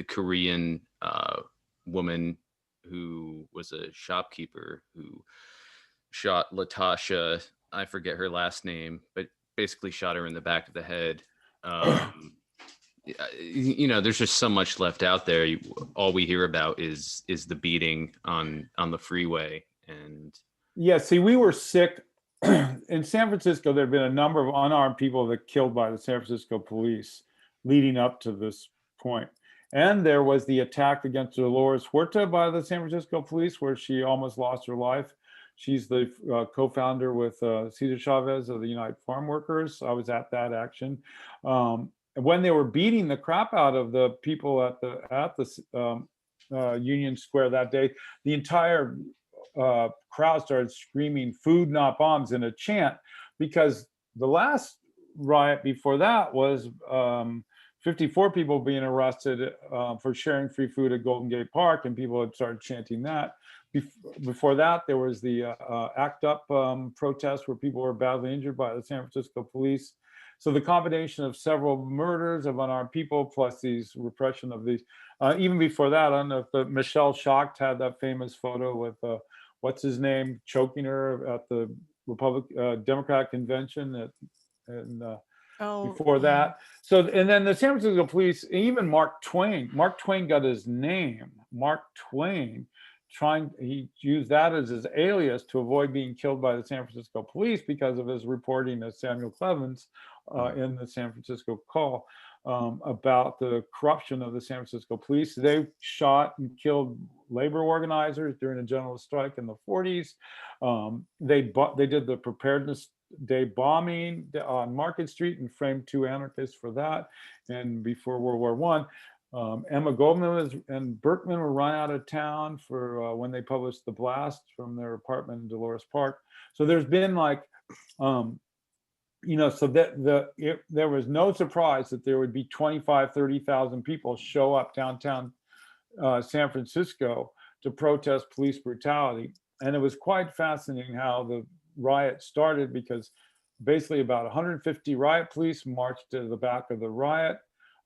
Korean woman who was a shopkeeper who shot Latasha, I forget her last name, but basically shot her in the back of the head. You know, there's just so much left out there. All we hear about is the beating on the freeway. And Yeah, see, we were sick. In San Francisco, there had been a number of unarmed people that killed by the San Francisco police leading up to this point. And there was the attack against Dolores Huerta by the San Francisco police, where she almost lost her life. She's the co-founder with Cesar Chavez of the United Farm Workers. I was at that action. When they were beating the crap out of the people at the Union Square that day, the entire crowd started screaming "Food, not bombs" in a chant, because the last riot before that was 54 people being arrested for sharing free food at Golden Gate Park, and people had started chanting that. Before that, there was the ACT UP protest where people were badly injured by the San Francisco police. So the combination of several murders of unarmed people plus these repression of these, even before that, I don't know if Michelle Schacht had that famous photo with what's his name choking her at the Democratic convention before that. So, and then the San Francisco police, even Mark Twain got his name, Mark Twain, he used that as his alias to avoid being killed by the San Francisco police because of his reporting of Samuel Clemens in the San Francisco Call about the corruption of the San Francisco police. They shot and killed labor organizers during a general strike in the 40s. They did the Preparedness Day bombing on Market Street and framed 2 anarchists for that. And before World War I, Emma Goldman and Berkman were run out of town for when they published The Blast from their apartment in Dolores Park. So there's been like, you know, so that there was no surprise that there would be 25, 30,000 people show up downtown San Francisco to protest police brutality. And it was quite fascinating how the riot started, because basically about 150 riot police marched to the back of the riot.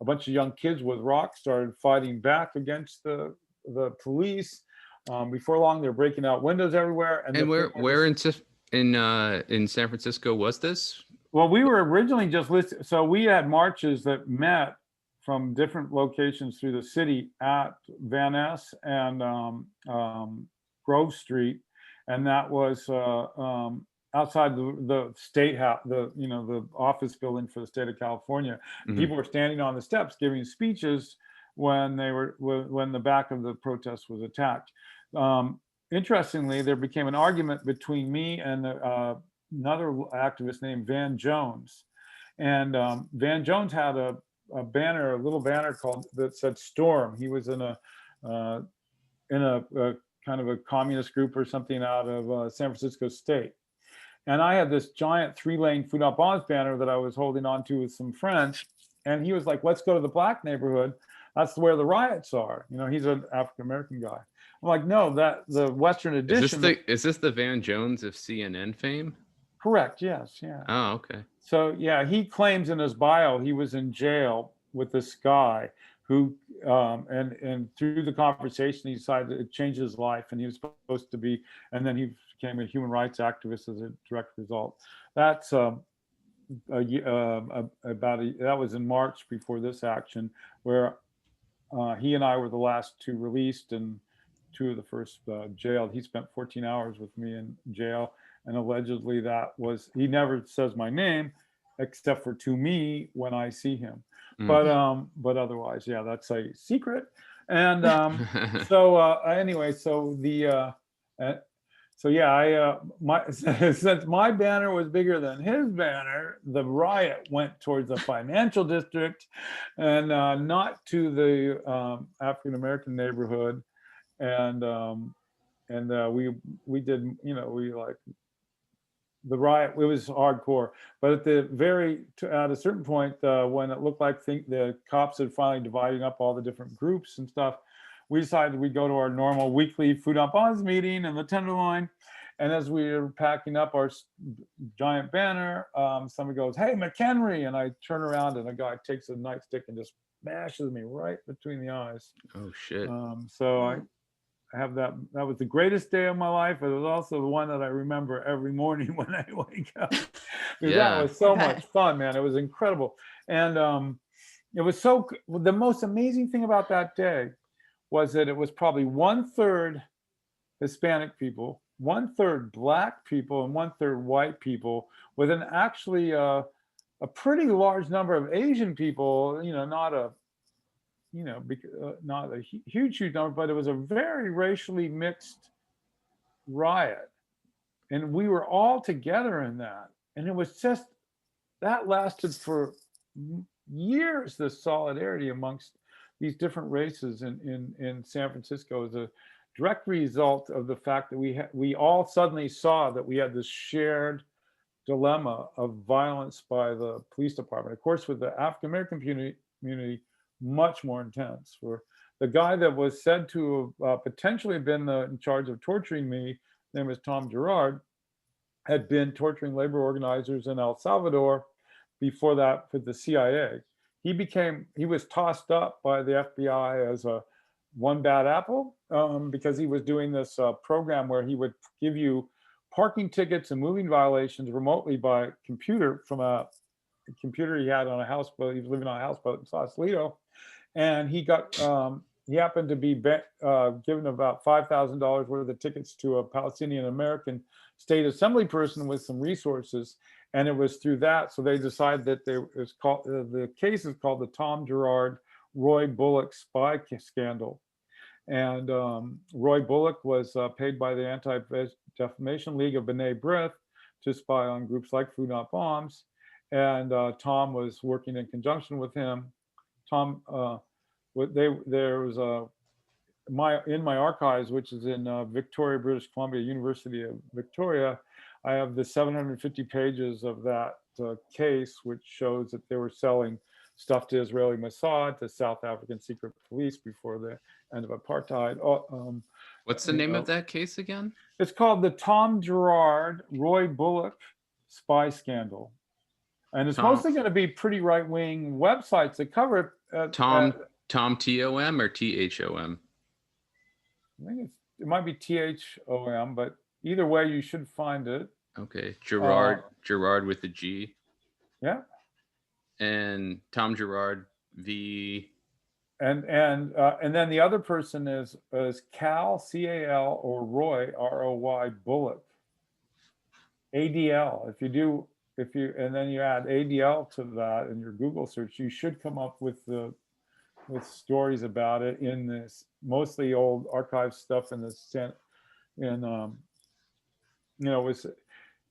A bunch of young kids with rocks started fighting back against the police. Before long, they're breaking out windows everywhere. And where in San Francisco was this? Well, we were originally just listed. So we had marches that met from different locations through the city at Van Ness and Grove Street, and that was outside the state house, the office building for the state of California. Mm-hmm. People were standing on the steps giving speeches when the back of the protest was attacked. Interestingly, there became an argument between me and another activist named Van Jones, and Van Jones had a little banner that said "Storm." He was in a kind of a communist group or something out of San Francisco State. And I had this giant 3-lane Food Not Bombs banner that I was holding on to with some friends. And he was like, "Let's go to the black neighborhood. That's where the riots are." You know, he's an African-American guy. I'm like, "No, that the Western edition." Is this the Van Jones of CNN fame? Correct. Yes. Yeah. Oh, okay. So yeah, he claims in his bio he was in jail with this guy who, and through the conversation, he decided it changed his life, and he was supposed to be, and then he became a human rights activist as a direct result. That's that was in March before this action, where he and I were the last 2 released and 2 of the first jailed. He spent 14 hours with me in jail, and allegedly he never says my name except for to me when I see him. But otherwise, yeah, that's a secret. And so anyway, so So yeah, since my banner was bigger than his banner, the riot went towards the financial district, and not to the African American neighborhood. And we did, we like the riot. It was hardcore, but at at a certain point, when it looked like the cops had finally dividing up all the different groups and stuff, we decided we'd go to our normal weekly Food Not Bombs meeting in the Tenderloin. And as we were packing up our giant banner, somebody goes, "Hey, McHenry!" And I turn around, and a guy takes a nightstick and just smashes me right between the eyes. Oh shit. So I have that. That was the greatest day of my life. It was also the one that I remember every morning when I wake up. That was so much fun, man. It was incredible. And it was the most amazing thing about that day was that it was probably 1/3 Hispanic people, 1/3 Black people, and 1/3 white people, with actually a pretty large number of Asian people. Not a huge number, but it was a very racially mixed riot, and we were all together in that. And it was just that lasted for years. The solidarity amongst these different races in San Francisco is a direct result of the fact that we all suddenly saw that we had this shared dilemma of violence by the police department. Of course, with the African American community, much more intense. For the guy that was said to have potentially been in charge of torturing me, his name was Tom Girard, had been torturing labor organizers in El Salvador before that with the CIA. He was tossed up by the FBI as a one bad apple because he was doing this program where he would give you parking tickets and moving violations remotely by computer from a computer he had on a houseboat. He was living on a houseboat in Sausalito, and he happened to be given about $5,000 worth of tickets to a Palestinian American state assembly person with some resources, and it was through that. So they decided that the case is called the Tom Girard Roy Bullock spy scandal. And Roy Bullock was paid by the Anti-Defamation League of B'nai B'rith to spy on groups like Food Not Bombs. And Tom was working in conjunction with him. Tom, there was in my archives, which is in Victoria, British Columbia, University of Victoria, I have the 750 pages of that case, which shows that they were selling stuff to Israeli Mossad, to South African secret police before the end of apartheid. What's the name of that case again? It's called the Tom Girard Roy Bullock spy scandal. And it's mostly going to be pretty right-wing websites that cover it. Tom T-O-M or T-H-O-M? I think it might be T-H-O-M, but either way, you should find it. Okay, Girard with the G. Yeah. And Tom Girard V. And then the other person is Cal, C-A-L, or Roy, R-O-Y, Bullock, A-D-L. And then you add ADL to that in your Google search, you should come up with stories about it in this mostly old archive stuff in this.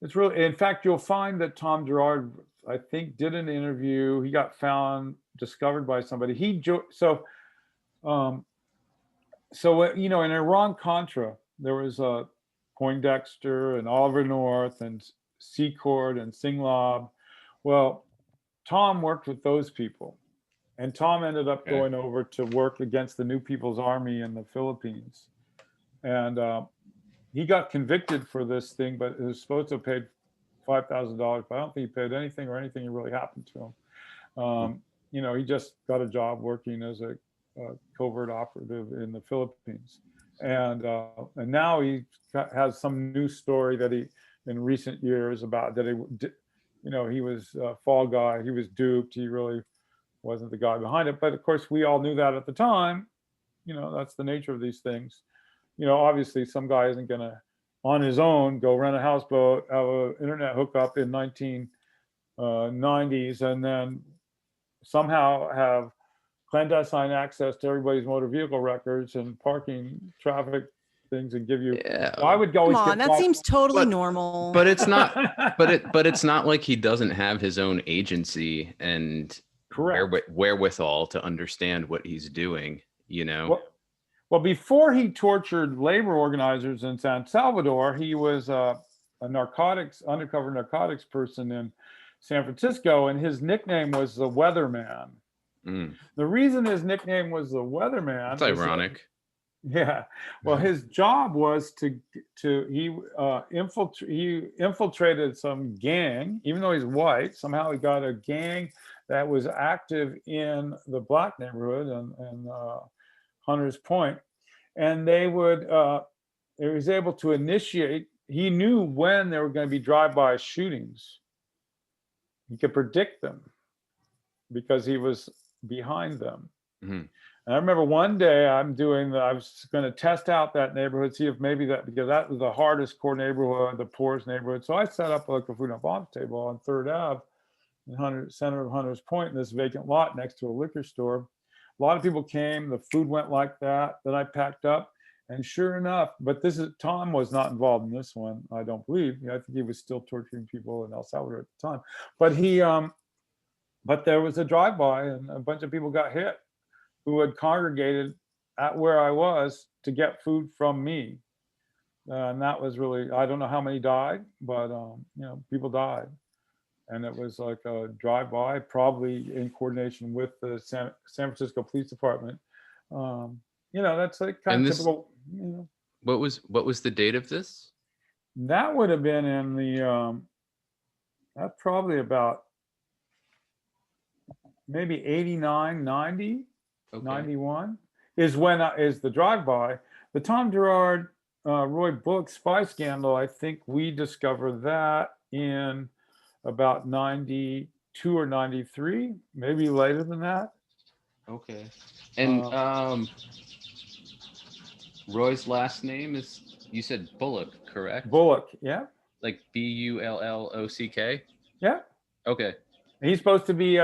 It's really, in fact, you'll find that Tom Girard, I think, did an interview. He got discovered by somebody. In Iran-Contra, there was Poindexter and Oliver North and Secord and Singlab. Well, Tom worked with those people, and Tom ended up going over to work against the New People's Army in the Philippines. And he got convicted for this thing, but he was supposed to have paid $5,000, but I don't think he paid anything or anything really happened to him. He just got a job working as a covert operative in the Philippines. And now he has some new story that in recent years about that he was a fall guy. He was duped. He really wasn't the guy behind it. But of course, we all knew that at the time. That's the nature of these things. Obviously, some guy isn't going to, on his own, go rent a houseboat, have an internet hookup in 1990s, and then somehow have clandestine access to everybody's motor vehicle records and parking traffic things and give you. Yeah. So I would Come always on, get that seems totally But- normal. But it's not. But it's not like he doesn't have his own agency and correct. wherewithal to understand what he's doing. You know. Well, before he tortured labor organizers in San Salvador, he was a undercover narcotics person in San Francisco, and his nickname was the Weatherman. Mm, The reason his nickname was the Weatherman. that's ironic. Yeah. Well, his job was he infiltrated some gang, even though he's white. Somehow he got a gang that was active in the black neighborhood and Hunters Point, and he was able to initiate. He knew when there were going to be drive-by shootings. He could predict them because he was behind them. Mhm. And I remember one day I was going to test out that neighborhood, see if maybe because that was the hardest core neighborhood, the poorest neighborhood. So I set up like a Food Not Bombs table on 3rd Ave, in center of Hunters Point, in this vacant lot next to a liquor store. A lot of people came. The food went like that. Then I packed up, and sure enough, but Tom was not involved in this one. I don't believe. I think he was still torturing people in El Salvador at the time. But there was a drive-by, and a bunch of people got hit who had congregated at where I was to get food from me. And that was really, I don't know how many died, but people died. And it was like a drive-by, probably in coordination with the San Francisco Police Department. That's like kind of typical. What was the date of this? That would have been in the, that's probably about maybe 89, 90. Okay. 91 is the drive-by. The Tom Gerard, Roy Bullock spy scandal, I think we discovered that in about 92 or 93, maybe later than that. Okay. And Roy's last name is, you said Bullock, correct? Bullock, yeah. Like Bullock? Yeah. Okay. He's supposed to be,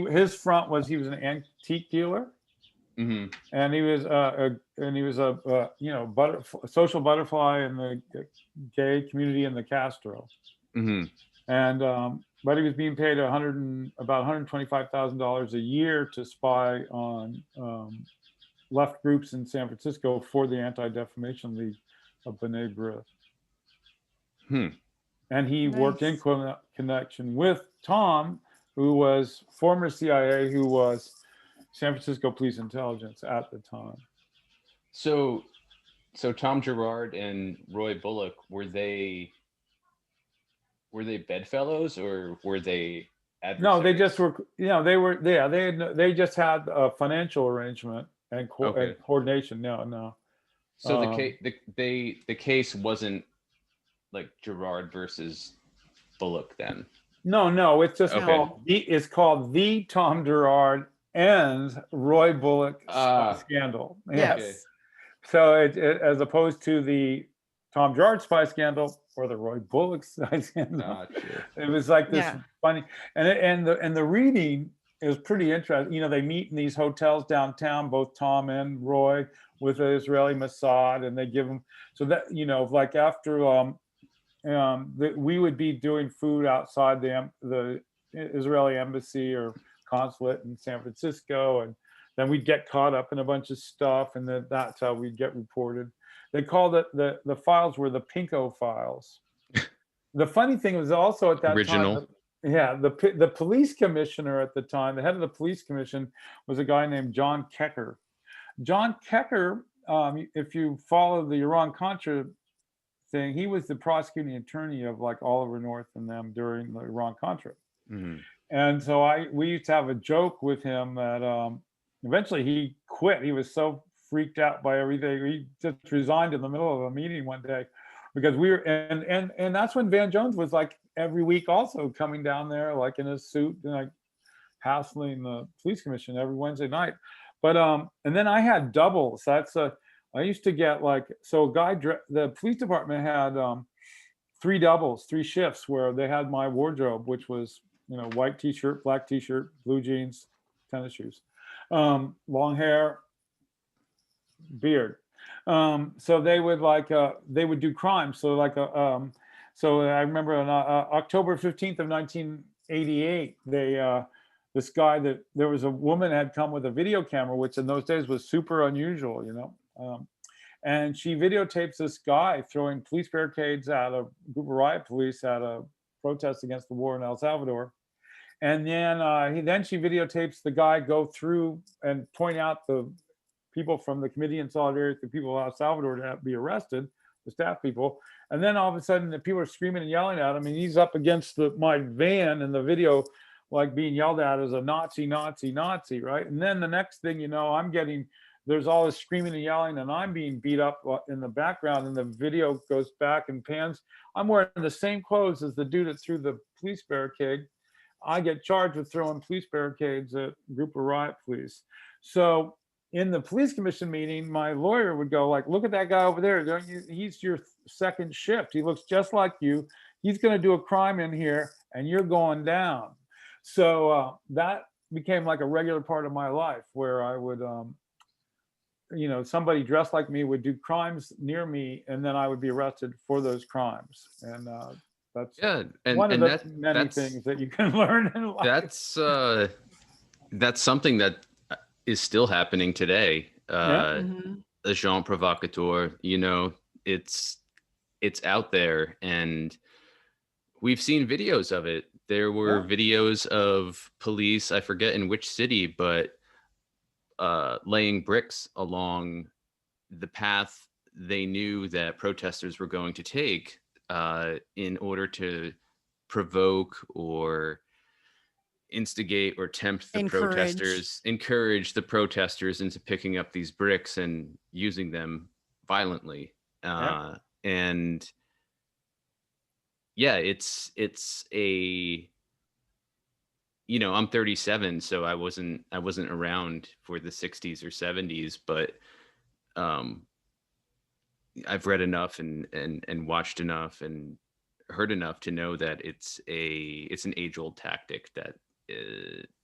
his front was he was an antique dealer. Mm-hmm. And he was a social butterfly in the gay community in the Castro. Mm-hmm. And but he was being paid about $125,000 a year to spy on left groups in San Francisco for the Anti-Defamation League of B'nai B'rith. And he worked in connection with Tom, who was former CIA, who was San Francisco Police Intelligence at the time. So Tom Gerard and Roy Bullock, were they bedfellows or were they adversaries? No, they just were. They just had a financial arrangement and coordination. No. So the case wasn't like Gerard versus Bullock then. No, it's just called the Tom Gerard and Roy Bullock scandal. Yes. Okay. So it as opposed to the Tom Gerard spy scandal or the Roy Bullock spy scandal. It was like this funny, and the reading is pretty interesting. They meet in these hotels downtown, both Tom and Roy, with the Israeli Mossad, and they give them so that like after we would be doing food outside the Israeli embassy or consulate in San Francisco, and then we'd get caught up in a bunch of stuff, and that's how we'd get reported. They called it the files were the Pinko files. The funny thing was also at that time, the police commissioner at the time, the head of the police commission was a guy named John Kecker. John Kecker, if you follow the Iran-Contra thing, he was the prosecuting attorney of like Oliver North and them during the Iran-Contra. Mm-hmm. And so we used to have a joke with him that eventually he quit. He was so freaked out by everything. He just resigned in the middle of a meeting one day because we were, and that's when Van Jones was like every week also coming down there like in a suit and like hassling the police commission every Wednesday night. But and then I had doubles. I used to get like, the police department had 3 doubles, 3 shifts where they had my wardrobe, which was, white t-shirt, black t-shirt, blue jeans, tennis shoes, long hair, beard. So they would do crimes. So so I remember on October 15th of 1988, this guy there was a woman had come with a video camera, which in those days was super unusual, and she videotapes this guy throwing police barricades at a group of riot police at a protest against the war in El Salvador. And then she videotapes the guy go through and point out the people from the Committee in Solidarity with the People of El Salvador to be arrested, the staff people. And then all of a sudden, the people are screaming and yelling at him, and he's up against my van in the video, like being yelled at as a Nazi, Nazi, Nazi, right? And then the next thing you know, there's all this screaming and yelling, and I'm being beat up in the background, and the video goes back and pans. I'm wearing the same clothes as the dude that threw the police barricade. I get charged with throwing police barricades at a group of riot police. So in the police commission meeting, my lawyer would go like, look at that guy over there. Don't you? He's your second shift. He looks just like you. He's going to do a crime in here and you're going down. So that became like a regular part of my life where I would, somebody dressed like me would do crimes near me, and then I would be arrested for those crimes. And that's one of the many things that you can learn in life. That's something that is still happening today. Agent provocateur, it's out there, and we've seen videos of it. There were videos of police, I forget in which city, but laying bricks along the path they knew that protesters were going to take in order to provoke or instigate or tempt the encourage the protesters into picking up these bricks and using them violently. And it's a, I'm 37, so I wasn't around for the 60s or 70s, but I've read enough and watched enough and heard enough to know that it's an age-old tactic that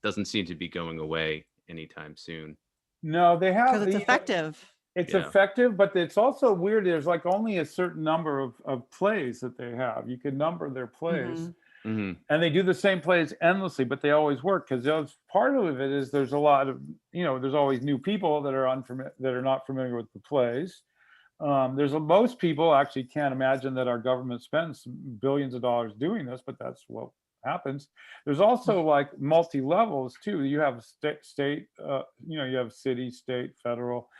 doesn't seem to be going away anytime soon. No, they have, because it's effective. It's effective, but it's also weird. There's like only a certain number of plays that they have. You can number their plays. And they do the same plays endlessly, but they always work because part of it is there's a lot of, there's always new people that are not familiar with the plays. Most people actually can't imagine that our government spends billions of dollars doing this, but that's what happens. There's also like multi-levels too. You have state, you have city, state, federal,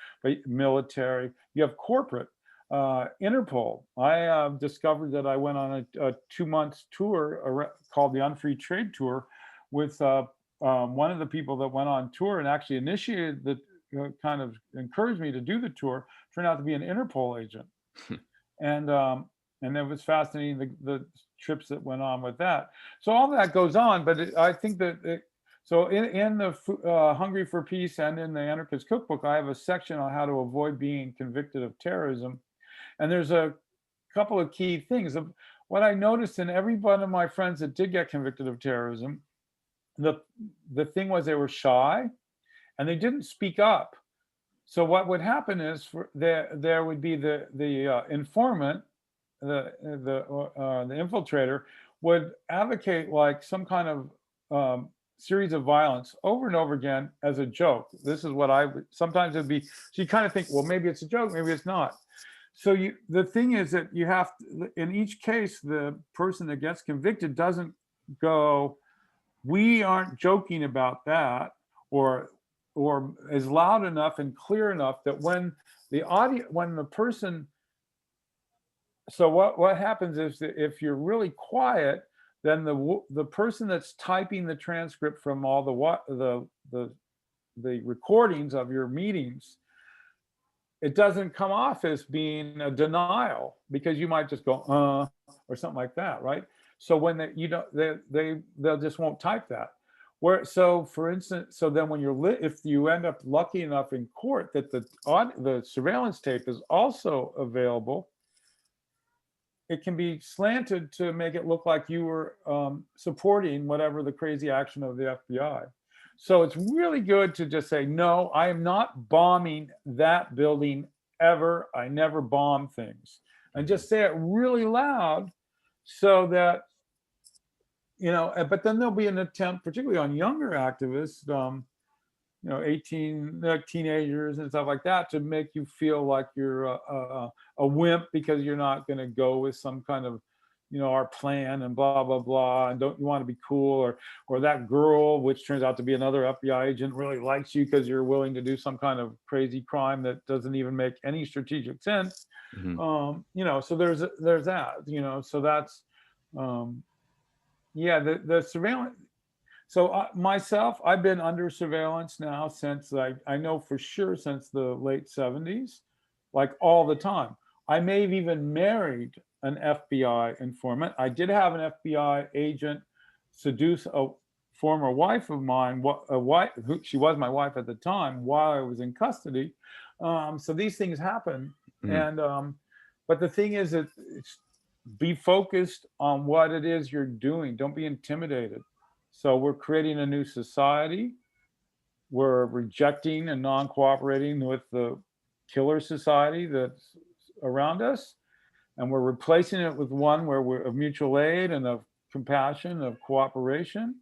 military, you have corporate. Interpol. I discovered that I went on a 2-month tour called the Unfree Trade Tour with one of the people that went on tour and actually initiated the kind of encouraged me to do the tour. Turned out to be an Interpol agent, and it was fascinating the trips that went on with that. So all that goes on, but I think that in the Hungry for Peace and in the Anarchist Cookbook, I have a section on how to avoid being convicted of terrorism. And there's a couple of key things. What I noticed in every one of my friends that did get convicted of terrorism, the thing was they were shy and they didn't speak up. So what would happen is there would be the informant, the infiltrator would advocate like some kind of series of violence over and over again as a joke. This is what sometimes it'd be, so you kind of think, well, maybe it's a joke, maybe it's not. So the thing is that you have to, in each case, the person that gets convicted doesn't go, we aren't joking about that, or is loud enough and clear enough that when the person, so what happens is that if you're really quiet, then the person that's typing the transcript from all the recordings of your meetings, it doesn't come off as being a denial, because you might just go or something like that, right? So when they'll just won't type that. So for instance, so then when if you end up lucky enough in court that the surveillance tape is also available, it can be slanted to make it look like you were supporting whatever the crazy action of the FBI. So it's really good to just say, no, I am not bombing that building ever, I never bomb things. And just say it really loud so that, but then there'll be an attempt, particularly on younger activists, 18, like teenagers and stuff like that, to make you feel like you're a wimp because you're not going to go with some kind of, our plan and blah, blah, blah. And don't you want to be cool? Or that girl, which turns out to be another FBI agent, really likes you because you're willing to do some kind of crazy crime that doesn't even make any strategic sense. So there's that, so that's, the surveillance. So myself, I've been under surveillance now since I know for sure since the late 70s, like all the time. I may have even married an FBI informant. I did have an FBI agent seduce a former wife of mine, she was my wife at the time while I was in custody. So these things happen. And but the thing is that be focused on what it is you're doing. Don't be intimidated. So we're creating a new society. We're rejecting and non-cooperating with the killer society that's around us. And we're replacing it with one where we're of mutual aid and of compassion, of cooperation.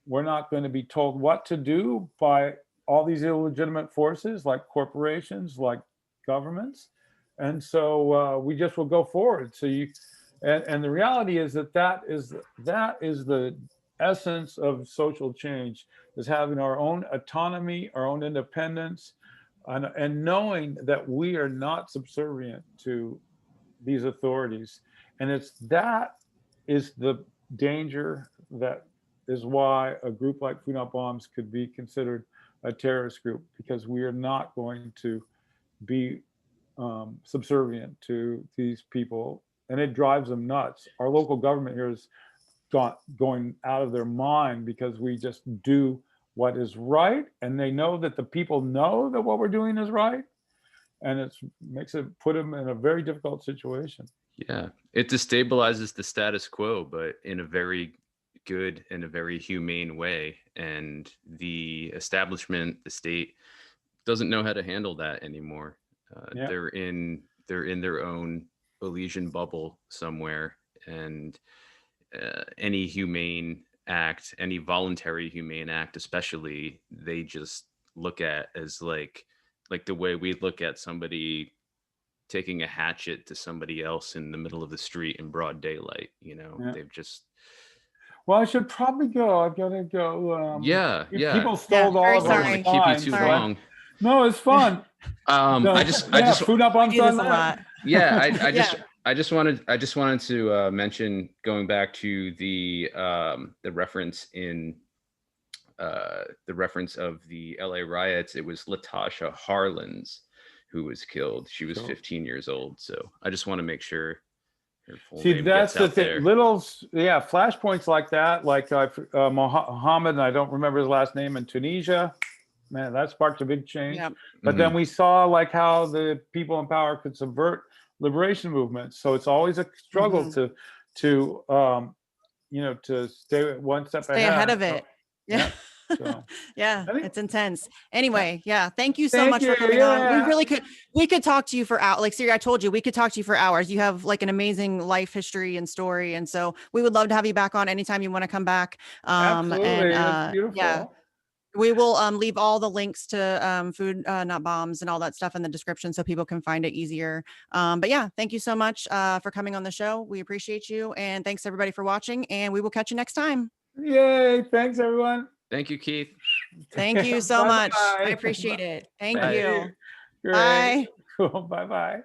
We're not going to be told what to do by all these illegitimate forces like corporations, like governments. And so we just will go forward. So and the reality is that is the essence of social change, is having our own autonomy, our own independence, and knowing that we are not subservient to these authorities. And that is the danger. That is why a group like Food Not Bombs could be considered a terrorist group, because we are not going to be subservient to these people, and it drives them nuts. Our local government here is going out of their mind because we just do what is right, and they know that the people know that what we're doing is right, and it put them in a very difficult situation. Yeah, it destabilizes the status quo, but in a very good and a very humane way. And the establishment, the state, doesn't know how to handle that anymore. They're in their own Elysian bubble somewhere, and any humane act, any voluntary humane act especially, they just look at as like the way we look at somebody taking a hatchet to somebody else in the middle of the street in broad daylight. They've just... Well, I should probably go. I've got to go. People stole all of our time. Keep you too long. No, it's fun. I just Food Not Bombs do this a lot. I just wanted to mention, going back to the reference in the reference of the LA riots. It was Latasha Harlins who was killed. She was 15 years old. So I just want to make sure her full name that's gets the out thing. there. Flashpoints like that, like Mohammed, and I don't remember his last name, in Tunisia. Man, that sparked a big change. Yep. But then we saw like how the people in power could subvert liberation movements. So it's always a struggle to stay one step ahead of it. Yeah. So. It's intense. Anyway, thank you so much for coming on. We could talk to you for hours. Like, seriously, I told you we could talk to you for hours. You have like an amazing life history and story, and so we would love to have you back on anytime you want to come back. Absolutely, it's beautiful. Yeah. We will leave all the links to Food Not Bombs and all that stuff in the description so people can find it easier. But yeah, thank you so much for coming on the show. We appreciate you. And thanks everybody for watching, and we will catch you next time. Yay. Thanks everyone. Thank you, Keith. Thank you so much. I appreciate it. Thank you. Great. Bye. Cool. Bye-bye.